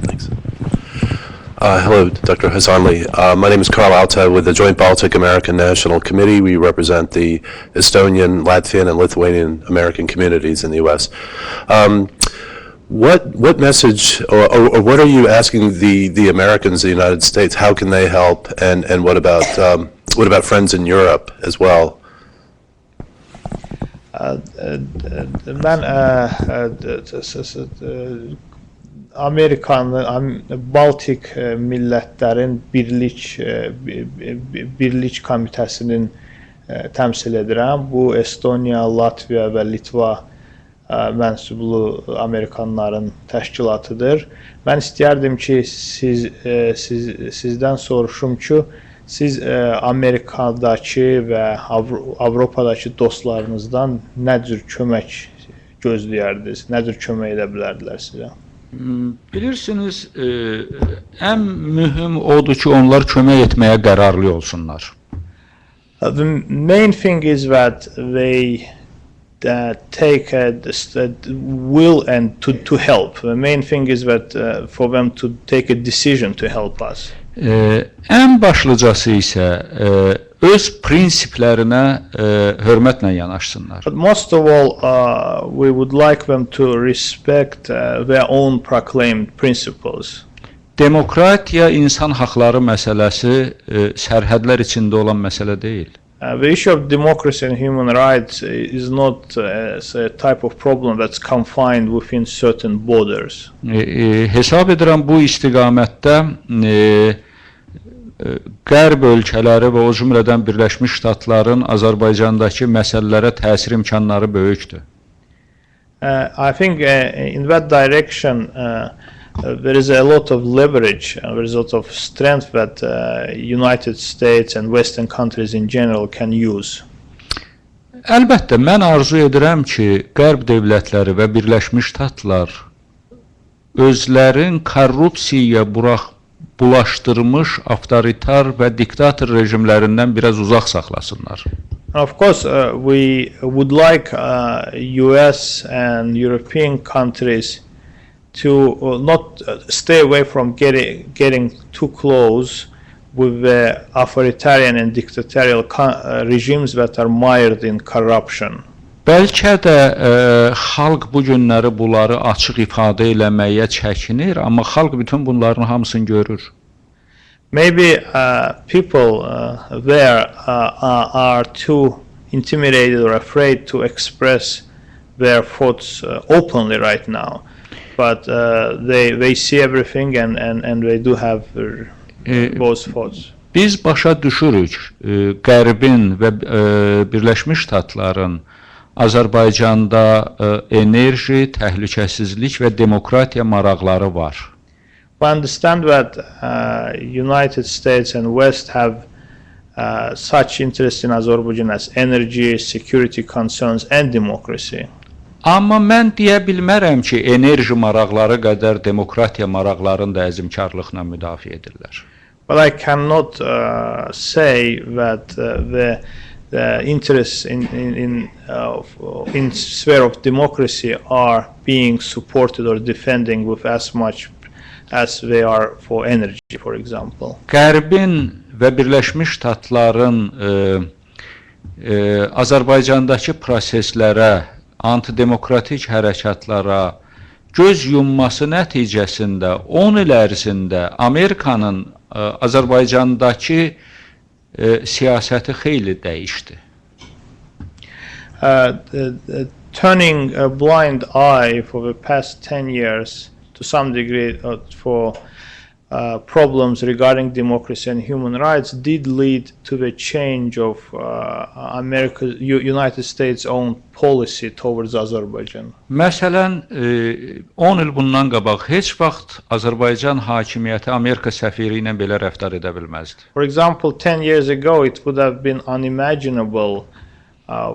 Thanks. Hello, Dr. Hassanli. My name is Carl Alta with the Joint Baltic American National Committee. We represent the Estonian, Latvian, and Lithuanian American communities in the U.S. What message, or what are you asking the Americans in the United States? How can they help, and what about friends in Europe as well? Amerikan, Baltik millətlərin birlik komitəsinin təmsil edirəm. Bu Estoniya, Latviya və Litva mənsublu Amerikanların təşkilatıdır. Mən istəyərdim ki, sizdən soruşum ki, siz Amerikadakı və Avropadakı dostlarınızdan nə cür kömək gözləyərdiniz, nə cür kömək edə bilərdilər sizə? Bilirsiniz, ən mühüm odur ki, onlar kömək etməyə qərarlı olsunlar. The main thing is that they take a will and to help. The main thing is that for them to take a decision to help us. Ən başlıcası isə öz prinsiplərinə hörmətlə yanaşsınlar. But most of all, we would like them to respect their own proclaimed principles. Demokratiya, insan haqları məsələsi sərhədlər içində olan məsələ deyil. The issue of democracy and human rights is not a type of problem that's confined within certain borders. Hesab edirəm bu istiqamətdə Qərb ölkələri və o cümlədən Birləşmiş Ştatların Azərbaycandakı məsələlərə təsir imkanları böyükdür. I think in that direction there is a lot of leverage, there is a lot of strength that United States and Western countries in general can use. Əlbəttə, mən arzu edirəm ki, Qərb dövlətləri və Birləşmiş Ştatlar özlərin korrupsiyaya bulaşdırmış avtoritar və diktator rejimlərindən biraz uzaq saxlasınlar. Of course, we would like US and European countries to not stay away from getting too close with the authoritarian and dictatorial regimes that are mired in corruption. Bəlkə də xalq bu günləri bunları açıq ifadə eləməyə çəkinir, amma xalq bütün bunların hamısını görür. Maybe people there are too intimidated or afraid to express their thoughts openly right now. But they see everything and they do have those thoughts. Biz başa düşürük, Qərbin və Birləşmiş Ştatların Azərbaycanda enerji, təhlükəsizlik və demokratiya maraqları var. We understand that United States and West have such interest in Azerbaijan as energy, security concerns and democracy. Amma mən deyə bilmərəm ki, enerji maraqları qədər demokratiya maraqlarını da əzmkarlıqla müdafiə edirlər. But I cannot say that the interests in sphere of democracy are being supported or defending with as much as they are for energy, for example. Qərbin və Birləşmiş Ştatların Azərbaycandakı proseslərə, antidemokratik hərəkatlara göz yumması nəticəsində 10 il ərzində Amerikanın Azərbaycandakı siyasəti xeyli dəyişdi. Turning a blind eye for the past 10 years to some degree for problems regarding democracy and human rights did lead to the change of United States' own policy towards Azerbaijan. Məsələn, 10 il bundan qabaq heç vaxt Azərbaycan hakimiyyəti Amerika səfiri ilə belə rəftar edə bilməzdi. For example, 10 years ago it would have been unimaginable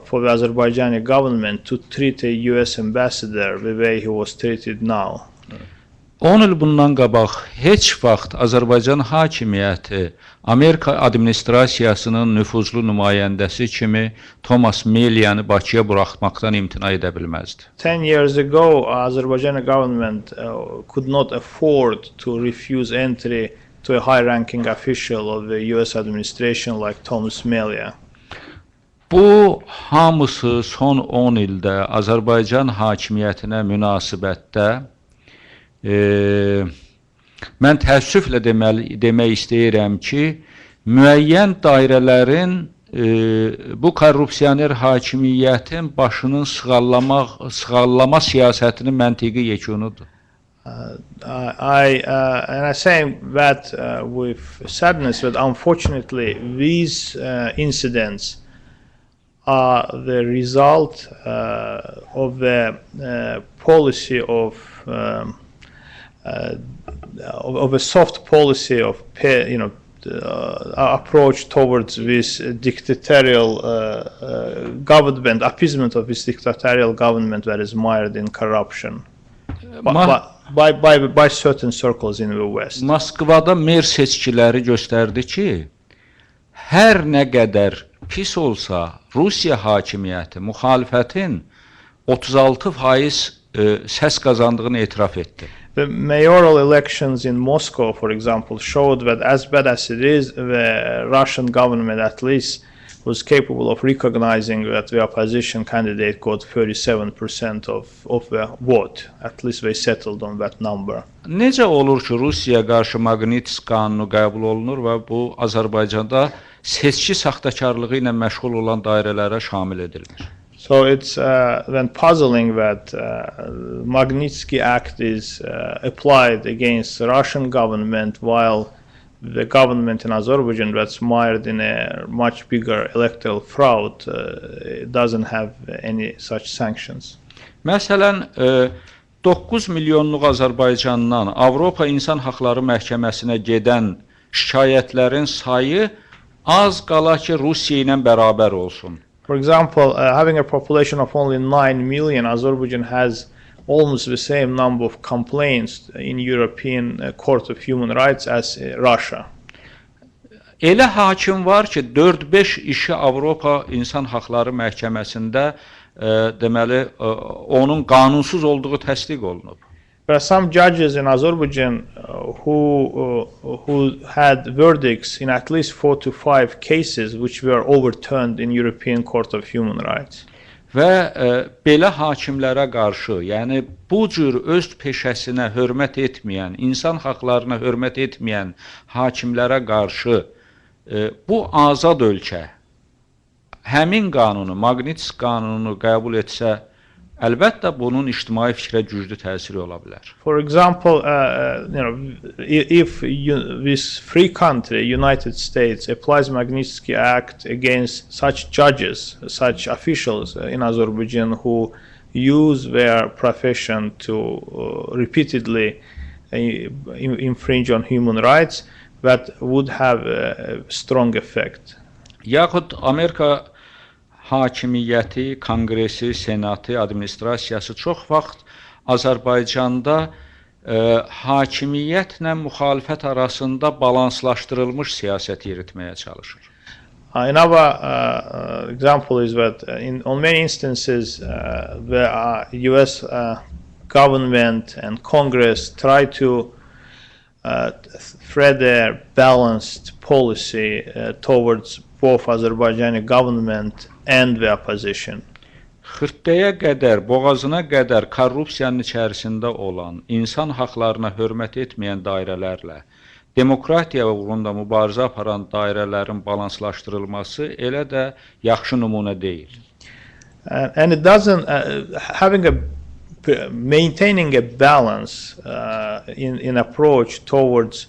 for the Azerbaijani government to treat a US ambassador the way he was treated now. 10 il bundan qabaq heç vaxt Azərbaycan hakimiyyəti Amerika administrasiyasının nüfuzlu nümayəndəsi kimi Thomas Meliyanı Bakıya buraxmaqdan imtina edə bilməzdi. 10 years ago, Azerbaijani government could not afford to refuse entry to a high-ranking official of the US administration like Thomas Melia. Bu hamısı son 10 ildə Azərbaycan hakimiyyətinə münasibətdə mən təəssüflə demək istəyirəm ki, müəyyən dairələrin bu korrupsioner hakimiyyətin başının sığallama siyasətinin məntiqi yekunudur. And I say that with sadness that unfortunately these incidents are the result of the policy of a soft policy of approach towards this dictatorial government, appeasement of this dictatorial government that is mired in corruption by certain circles in the West. Moskvada mer seçkiləri göstərdi ki, hər nə qədər pis olsa Rusiya hakimiyyəti müxalifətin 36% səs qazandığını etiraf etdi. The mayoral elections in Moscow, for example, showed that as bad as it is, the Russian government at least was capable of recognizing that the opposition candidate got 37% of the vote. At least they settled on that number. Necə olur ki, Rusiyaya qarşı Magnitski qanunu qəbul olunur və bu Azərbaycanda seçki saxtakarlığı ilə məşğul olan dairələrə şamil edilir? So it's then puzzling that Magnitsky Act is applied against the Russian government while the government in Azerbaijan that's mired in a much bigger electoral fraud doesn't have any such sanctions. Məsələn, 9 milyonluq Azərbaycandan Avropa İnsan Haqları Məhkəməsinə gedən şikayətlərin sayı az qala ki, Rusiya ilə bərabər olsun. For example, having a population of only 9 million, Azerbaijan has almost the same number of complaints in European Court of Human Rights as Russia. Elə hakim var ki, 4-5 işi Avropa İnsan Haqları Məhkəməsində deməli onun qanunsuz olduğu təsdiq olunub. There are some judges in Azerbaijan who had verdicts in at least 4 to 5 cases which were overturned in European Court of Human Rights. Və belə hakimlərə qarşı, yəni bu cür öz peşəsinə hörmət etməyən, insan haqlarına hörmət etməyən hakimlərə qarşı bu azad ölkə həmin qanunu, Magnitski qanununu qəbul etsə, əlbəttə bunun ictimai fikrə güclü təsiri ola bilər. For example, if this free country, United States, applies Magnitsky Act against such judges, such officials in Azerbaijan who use their profession to repeatedly infringe on human rights, that would have a strong effect. Yaxud Amerika hakimiyyəti, konqresi, senatı, administrasiyası çox vaxt Azərbaycanda hakimiyyətlə müxalifət arasında balanslaşdırılmış siyasət yeritməyə çalışır. Another example is that on many instances the US government and Congress try to thread a balanced policy towards both Azerbaijani government and the opposition. Xırtdəyə qədər, boğazına qədər korrupsiyanın içərisində olan, insan haqlarına hörmət etməyən dairələrlə demokratiya uğrunda mübarizə aparan dairələrin balanslaşdırılması elə də yaxşı nümunə deyil. And it doesn't maintaining a balance in approach towards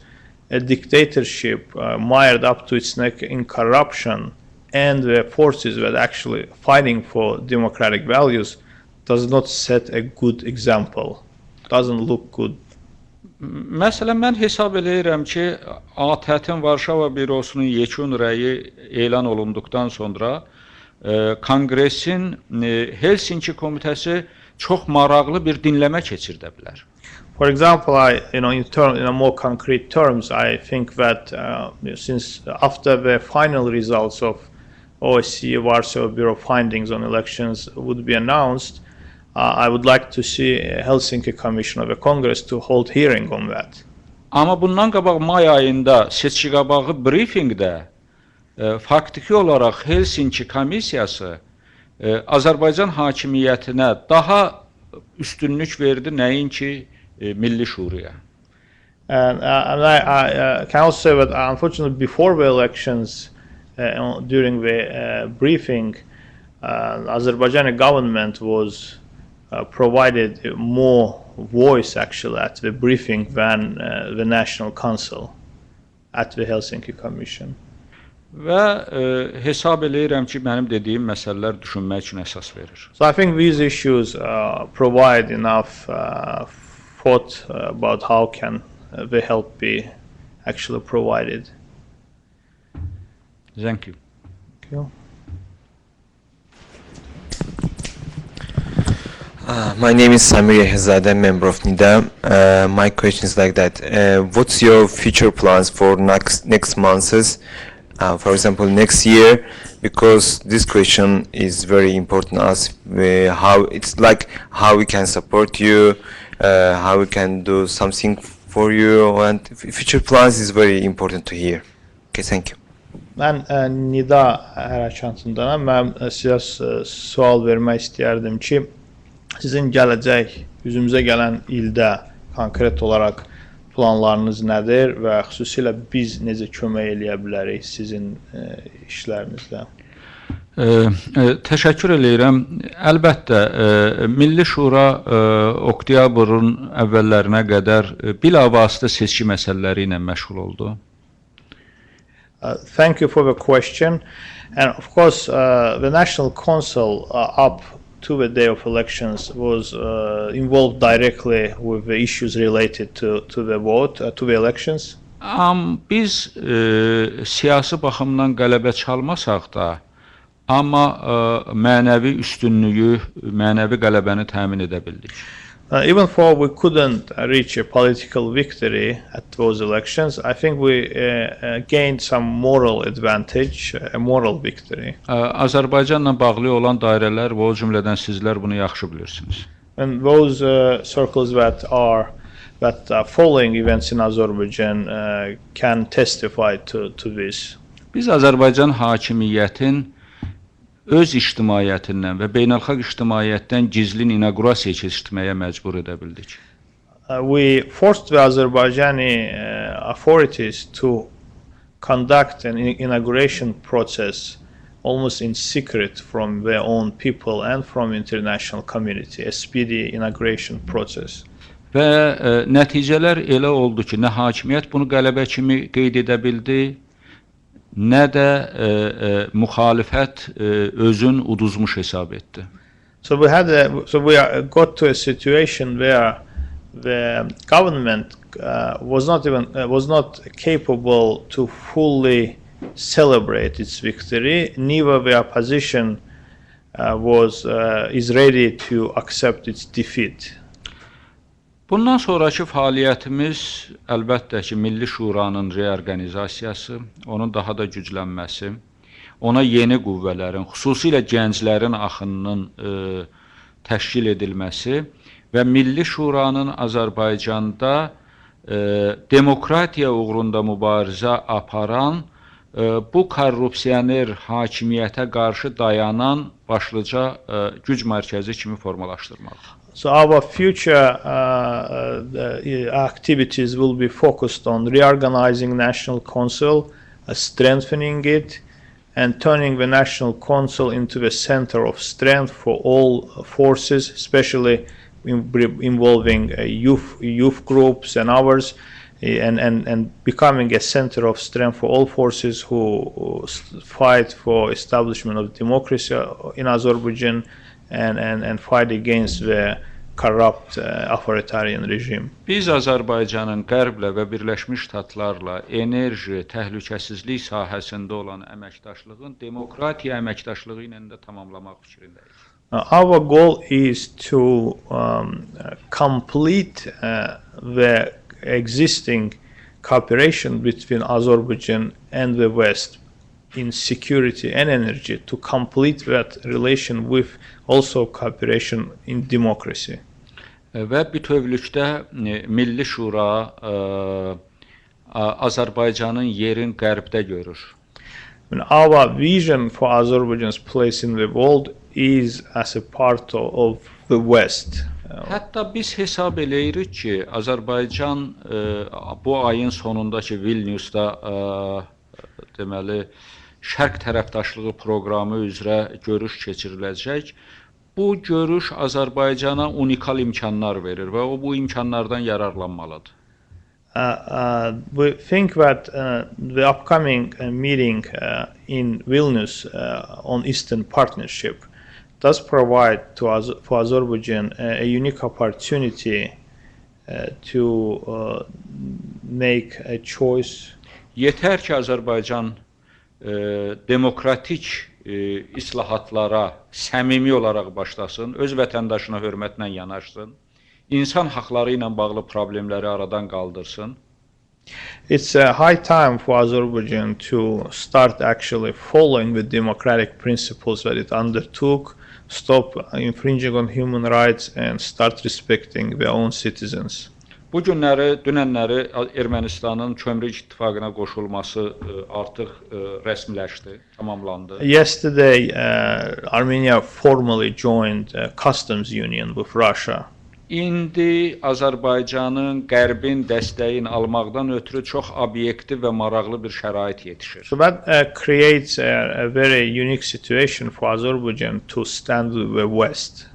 a dictatorship mired up to its neck in corruption and the forces that actually fighting for democratic values does not set a good example, doesn't look good. Məsələn, mən hesab edirəm ki, ATƏT-in Varşava bürosunun yekun rəyi elan olunduqdan sonra Konqresin Helsinki komitəsi çox maraqlı bir dinləmə keçirdə bilər. For example, in a more concrete terms, I think that since after the final results of OSCE Warsaw Bureau findings on elections would be announced, I would like to see a Helsinki Commission of the Congress to hold hearing on that. Amma bundan qabaq may ayında seçki qabağı briefingdə faktiki olaraq Helsinki komissiyası Azərbaycan hakimiyyətinə daha üstünlük verdi, nəinki Milli Şuraya. And I can also say that unfortunately before the elections, during the briefing, Azerbaijani government was provided more voice actually at the briefing than the National Council at the Helsinki Commission. Və hesab eləyirəm ki, mənim dediyim məsələlər düşünmək üçün əsas verir. So I think these issues provide enough thought about how can the help be actually provided. Thank you. Thank you. My name is Samir Yehzadeh, member of NIDA. My question is like that. What's your future plans for next months? For example, next year, because this question is very important to us. How it's like how we can support you, how we can do something for you, and future plans is very important to hear. Okay, thank you. Mən Nida hərəkatındanam. Mən sizə sual vermək istəyərdim ki, sizin gələcək, üzümüzə gələn ildə konkret olaraq planlarınız nədir və xüsusilə biz necə kömək eləyə bilərik sizin işlərinizdə? Təşəkkür eləyirəm. Əlbəttə, Milli Şura oktyabrın əvvəllərinə qədər bilavasitə seçki məsələləri ilə məşğul oldu. Thank you for the question. And of course, the National Council up to the day of elections was involved directly with the issues related to the vote, to the elections. Biz siyasi baxımdan qələbə çalmasaq da, amma mənəvi üstünlüyü, mənəvi qələbəni təmin edə bildik. Even though we couldn't reach a political victory at those elections, I think we gained some moral advantage, a moral victory. Azərbaycanla bağlı olan dairələr və o cümlədən sizlər bunu yaxşı bilirsiniz. And those circles that are following events in Azerbaijan can testify to this. Biz Azərbaycan hakimiyyətin öz ictimaiyyətindən və beynəlxalq ictimaiyyətdən gizlin inaugurasiya keçirtməyə məcbur edə bildik. We forced the Azerbaijani authorities to conduct an inauguration process almost in secret from their own people and from international community, a speedy inauguration process. Və nəticələr elə oldu ki, nə hakimiyyət bunu qələbə kimi qeyd edə bildi, nə də müxalifət özün uduzmuş hesab etdi. So we got to a situation where the government was not capable to fully celebrate its victory. Neither the opposition is ready to accept its defeat. Bundan sonraki fəaliyyətimiz əlbəttə ki, Milli Şuranın reorqanizasiyası, onun daha da güclənməsi, ona yeni qüvvələrin, xüsusilə gənclərin axınının təşkil edilməsi və Milli Şuranın Azərbaycanda demokratiya uğrunda mübarizə aparan, bu korrupsioner hakimiyyətə qarşı dayanan başlıca güc mərkəzi kimi formalaşdırmaq. So our future activities will be focused on reorganizing National Council, strengthening it, and turning the National Council into the center of strength for all forces, especially involving youth groups and others, and becoming a center of strength for all forces who fight for establishment of democracy in Azerbaijan and fight against the corrupt authoritarian regime. Biz Azərbaycanın qərblə və Birləşmiş Ştatlarla enerji, təhlükəsizlik sahəsində olan əməkdaşlığın demokratiya əməkdaşlığı ilə də tamamlamaq fikrindəyik. Our goal is to complete the existing cooperation between Azerbaijan and the West in security and energy, to complete that relation with also cooperation in democracy. Və bütövlükdə Milli Şura Azərbaycanın yerin qərbdə görür. Our vision for Azerbaijan's place in the world is as a part of the West. Hətta biz hesab eləyirik ki, Azərbaycan bu ayın sonunda ki, Vilniusda deməli Şərq tərəfdaşlığı proqramı üzrə görüş keçiriləcək. Bu görüş Azərbaycana unikal imkanlar verir və o bu imkanlardan yararlanmalıdır. We think that the upcoming meeting in Vilnius on Eastern Partnership does provide for Azerbaijan a unique opportunity to make a choice. Yetər ki, Azərbaycan demokratik islahatlara səmimi olaraq başlasın, öz vətəndaşına hörmətlə yanaşsın, insan haqları ilə bağlı problemləri aradan qaldırsın. It's a high time for Azerbaijan to start actually following the democratic principles that it undertook, stop infringing on human rights and start respecting their own citizens. Bu günləri, dünənləri Ermənistanın kömrük ittifaqına qoşulması artıq rəsmiləşdi, tamamlandı. Yesterday, Armenia formally joined a customs union with Russia. İndi Azərbaycanın Qərbin dəstəyini almaqdan ötürü çox obyektiv və maraqlı bir şərait yetişir. So that creates a very unique situation for Azerbaijan to stand with the West.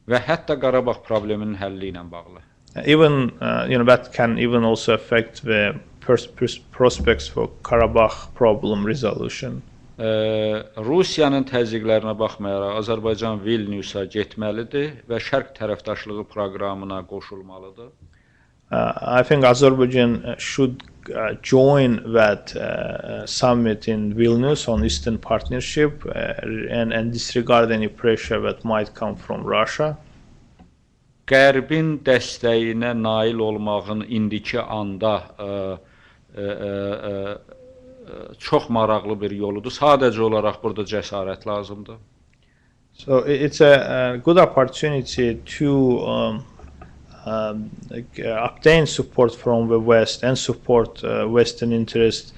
Və hətta Qarabağ probleminin həlli ilə bağlı. Even that can even also affect the prospects for Karabakh problem resolution. Rusiyanın təzyiqlərinə baxmayaraq Azərbaycan Vilniusa getməlidir və Şərq tərəfdaşlığı proqramına qoşulmalıdır. I think Azerbaijan should join that summit in Vilnius on Eastern Partnership and disregard any pressure that might come from Russia. Qərbin dəstəyinə nail olmağın indiki anda çox maraqlı bir yoludur. Sadəcə olaraq burada cəsarət lazımdır. So it's a good opportunity to obtain support from the West and support Western interests.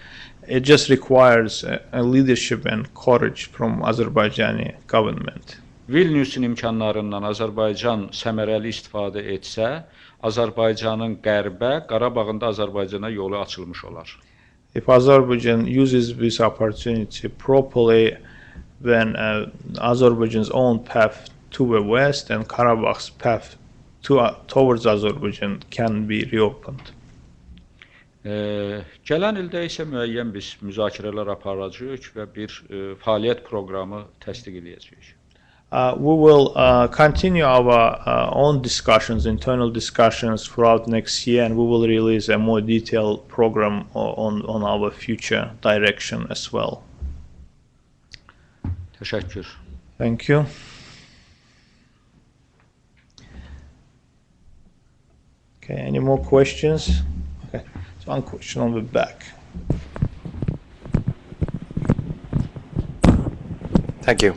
It just requires a leadership and courage from Azerbaijani government. Vilniusun imkanlarından Azərbaycan səmərəli istifadə etsə, Azərbaycanın qərbə, Qarabağın da Azərbaycana yolu açılmış olar. If Azerbaijan uses this opportunity properly, then Azerbaijan's own path to the West and Karabakh's path towards Azerbaijan can be reopened. Gələn ildə isə müəyyən biz müzakirələr aparacağıq və bir fəaliyyət proqramı təsdiq edəcəyik. We will continue our own discussions, internal discussions throughout next year, and we will release a more detailed program on our future direction as well. Təşəkkür. Thank you. Okay, any more questions? Okay, so one question on the back. Thank you.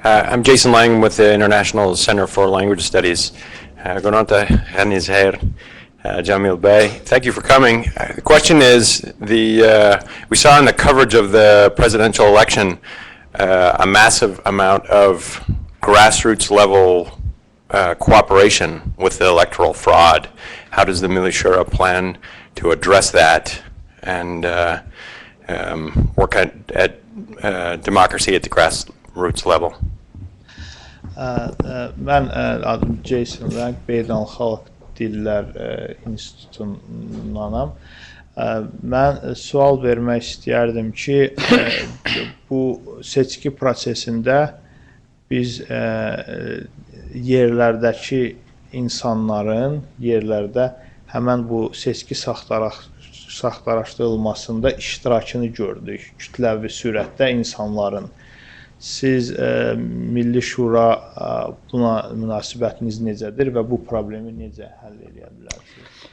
I'm Jason Lang with the International Center for Language Studies. Gonanta Hanizher, Jamil Bey, thank you for coming. The question is, we saw in the coverage of the presidential election a massive amount of grassroots level cooperation with the electoral fraud. How does the Milli Shura plan to address that and work at democracy at the grassroots level? Mən adım Jason Lang, Beynəlxalq Dillər İnstitutundanam. Mən sual vermək istəyərdim ki, bu seçki prosesində biz yerlərdəki insanların yerlərdə həmən bu seçki saxtalaşdırılmasında iştirakını gördük, kütləvi sürətdə insanların. Siz Milli Şura buna münasibətiniz necədir və bu problemi necə həll edə bilərsiniz?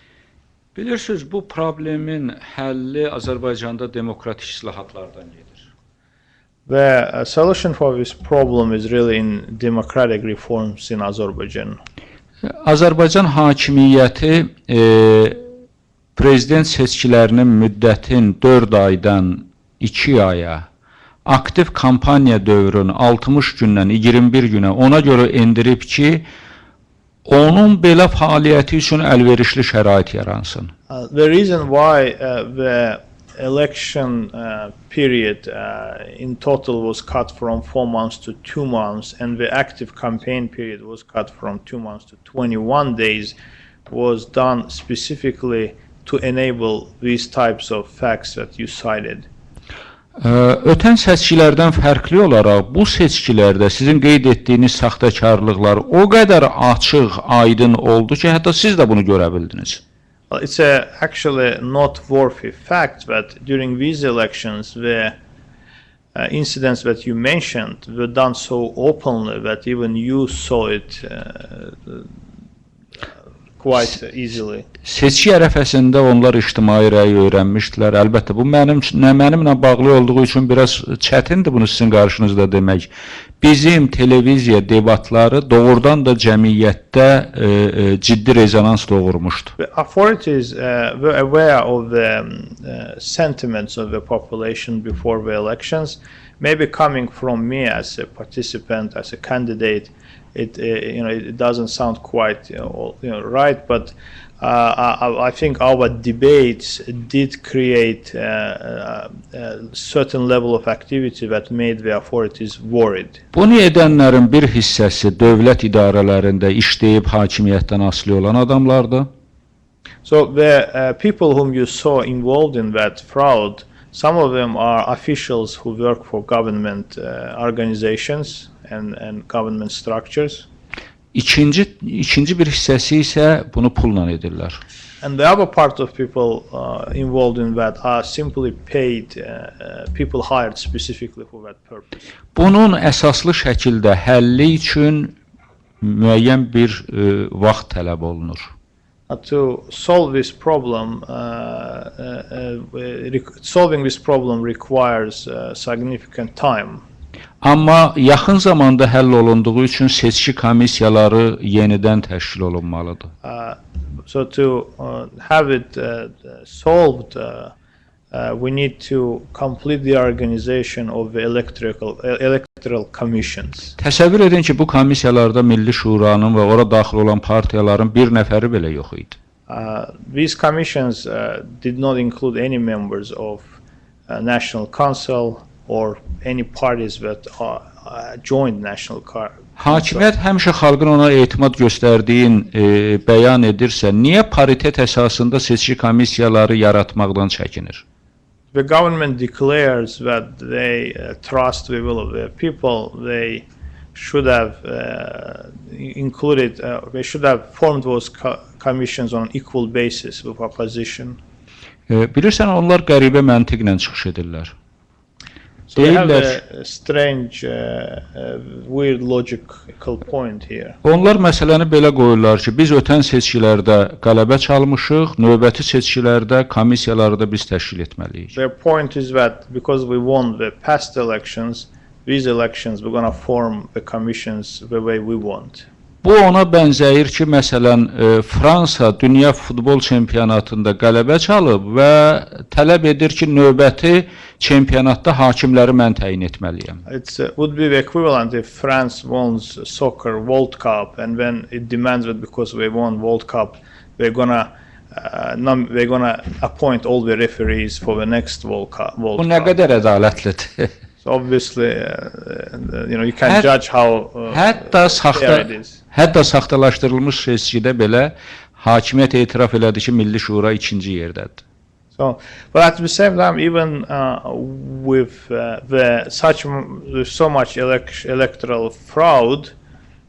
Bilirsiniz, bu problemin həlli Azərbaycanda demokratik islahatlardan gedir. The solution for this problem is really in democratic reforms in Azerbaijan. Azərbaycan hakimiyyəti prezident seçkilərinin müddətin 4 aydan 2 aya, aktiv kampaniya dövrünün 60 gündən 21 günə ona görə endirib ki, onun belə fəaliyyəti üçün əlverişli şərait yaransın. The reason why the election period in total was cut from 4 months to 2 months and the active campaign period was cut from 2 months to 21 days was done specifically to enable these types of facts that you cited. Ötən seçkilərdən fərqli olaraq bu seçkilərdə sizin qeyd etdiyiniz saxtakarlıqlar o qədər açıq, aydın oldu ki, hətta siz də bunu görə bildiniz. It's actually noteworthy fact that during these elections the incidents that you mentioned were done so openly that even you saw it quite easily. Seçki ərəfəsində onlar ictimai rəyi öyrənmişdilər. Əlbəttə bu mənimlə bağlı olduğu üçün biraz çətindir bunu sizin qarşınızda demək. Bizim televiziya debatları doğrudan da cəmiyyətdə ciddi rezonans doğurmuşdu. The authorities were aware of the sentiments of the population before the elections. Maybe coming from me as a participant, as a candidate, it doesn't sound quite right, but I think our debates did create a certain level of activity that made the authorities worried. Bunu edənlərin bir hissəsi dövlət idarələrində işləyib hakimiyyətdən asılı olan adamlardır. So the people whom you saw involved in that fraud, some of them are officials who work for government organizations and government structures. İkinci bir hissəsi isə bunu pulla edirlər. And the other part of people involved in that are simply paid people hired specifically for that purpose. Bunun əsaslı şəkildə həlli üçün müəyyən bir vaxt tələb olunur. To solve this problem, solving this problem requires significant time. Amma yaxın zamanda həll olunduğu üçün seçki komissiyaları yenidən təşkil olunmalıdır. So to have it solved, we need to complete the organization of the electoral commissions. Təsəvvür edin ki, bu komissiyalarda Milli Şuranın və ora daxil olan partiyaların bir nəfəri belə yox idi. These commissions did not include any members of National Council or any parties that joined National Council. Hakimiyyət həmişə xalqın ona etimad göstərdiyin bəyan edirsə, niyə paritet əsasında seçki komissiyaları yaratmaqdan çəkinir? The government declares that they trust the will of the people. They should have they should have formed those commissions on an equal basis with opposition. Bilirsən, onlar qəribə məntiqlə çıxış edirlər. So they have a strange, weird logical point here. Onlar məsələni belə qoyurlar ki, biz ötən seçkilərdə qələbə çalmışıq, növbəti seçkilərdə komissiyaları da biz təşkil etməliyik. Their point is that because we won the past elections, these elections we're going to form the commissions the way we want. Bu ona bənzəyir ki, məsələn, Fransa dünya futbol çempionatında qələbə çalıb və tələb edir ki, növbəti çempionatda hakimləri mən təyin etməliyəm. It would be the equivalent if France wins soccer World Cup and then it demands that because we won World Cup, they're gonna appoint all the referees for the next World Cup. Bu nə qədər ədalətlidir. So obviously, you can judge how fair it is. Hətta saxtalaşdırılmış seçkidə belə hakimiyyət etiraf elədi ki, Milli Şura ikinci yerdədir. So, but at the same time, even with so much electoral fraud,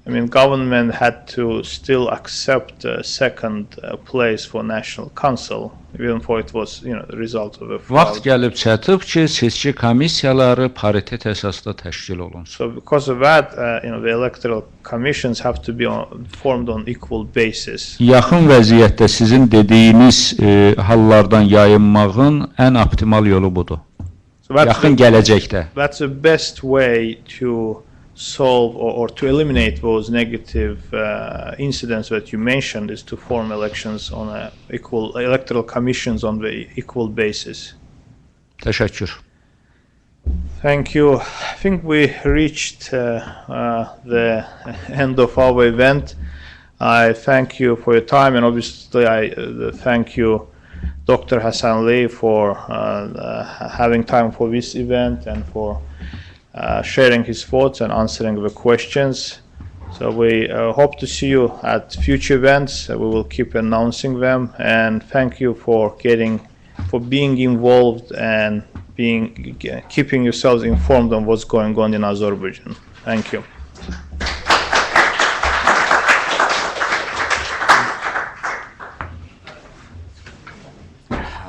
I mean, government had to still accept second place for National Council, even though it was, the result of a fraud. Vaxt gəlib çatıb ki, seçki komissiyaları paritet əsasda təşkil olunsun. So, because of that, the electoral commissions have to be formed on equal basis. Yaxın vəziyyətdə sizin dediyiniz hallardan yayınmağın ən optimal yolu budur. So Yaxın gələcəkdə. That's the best way to solve or to eliminate those negative incidents that you mentioned is to form elections on electoral commissions on the equal basis. Təşəkkür. Thank you. I think we reached the end of our event. I thank you for your time, and obviously I thank you, Dr. Hasanli, for having time for this event and for sharing his thoughts and answering the questions. So we hope to see you at future events. We will keep announcing them, and thank you for being involved and keeping yourselves informed on what's going on in Azerbaijan. Thank you.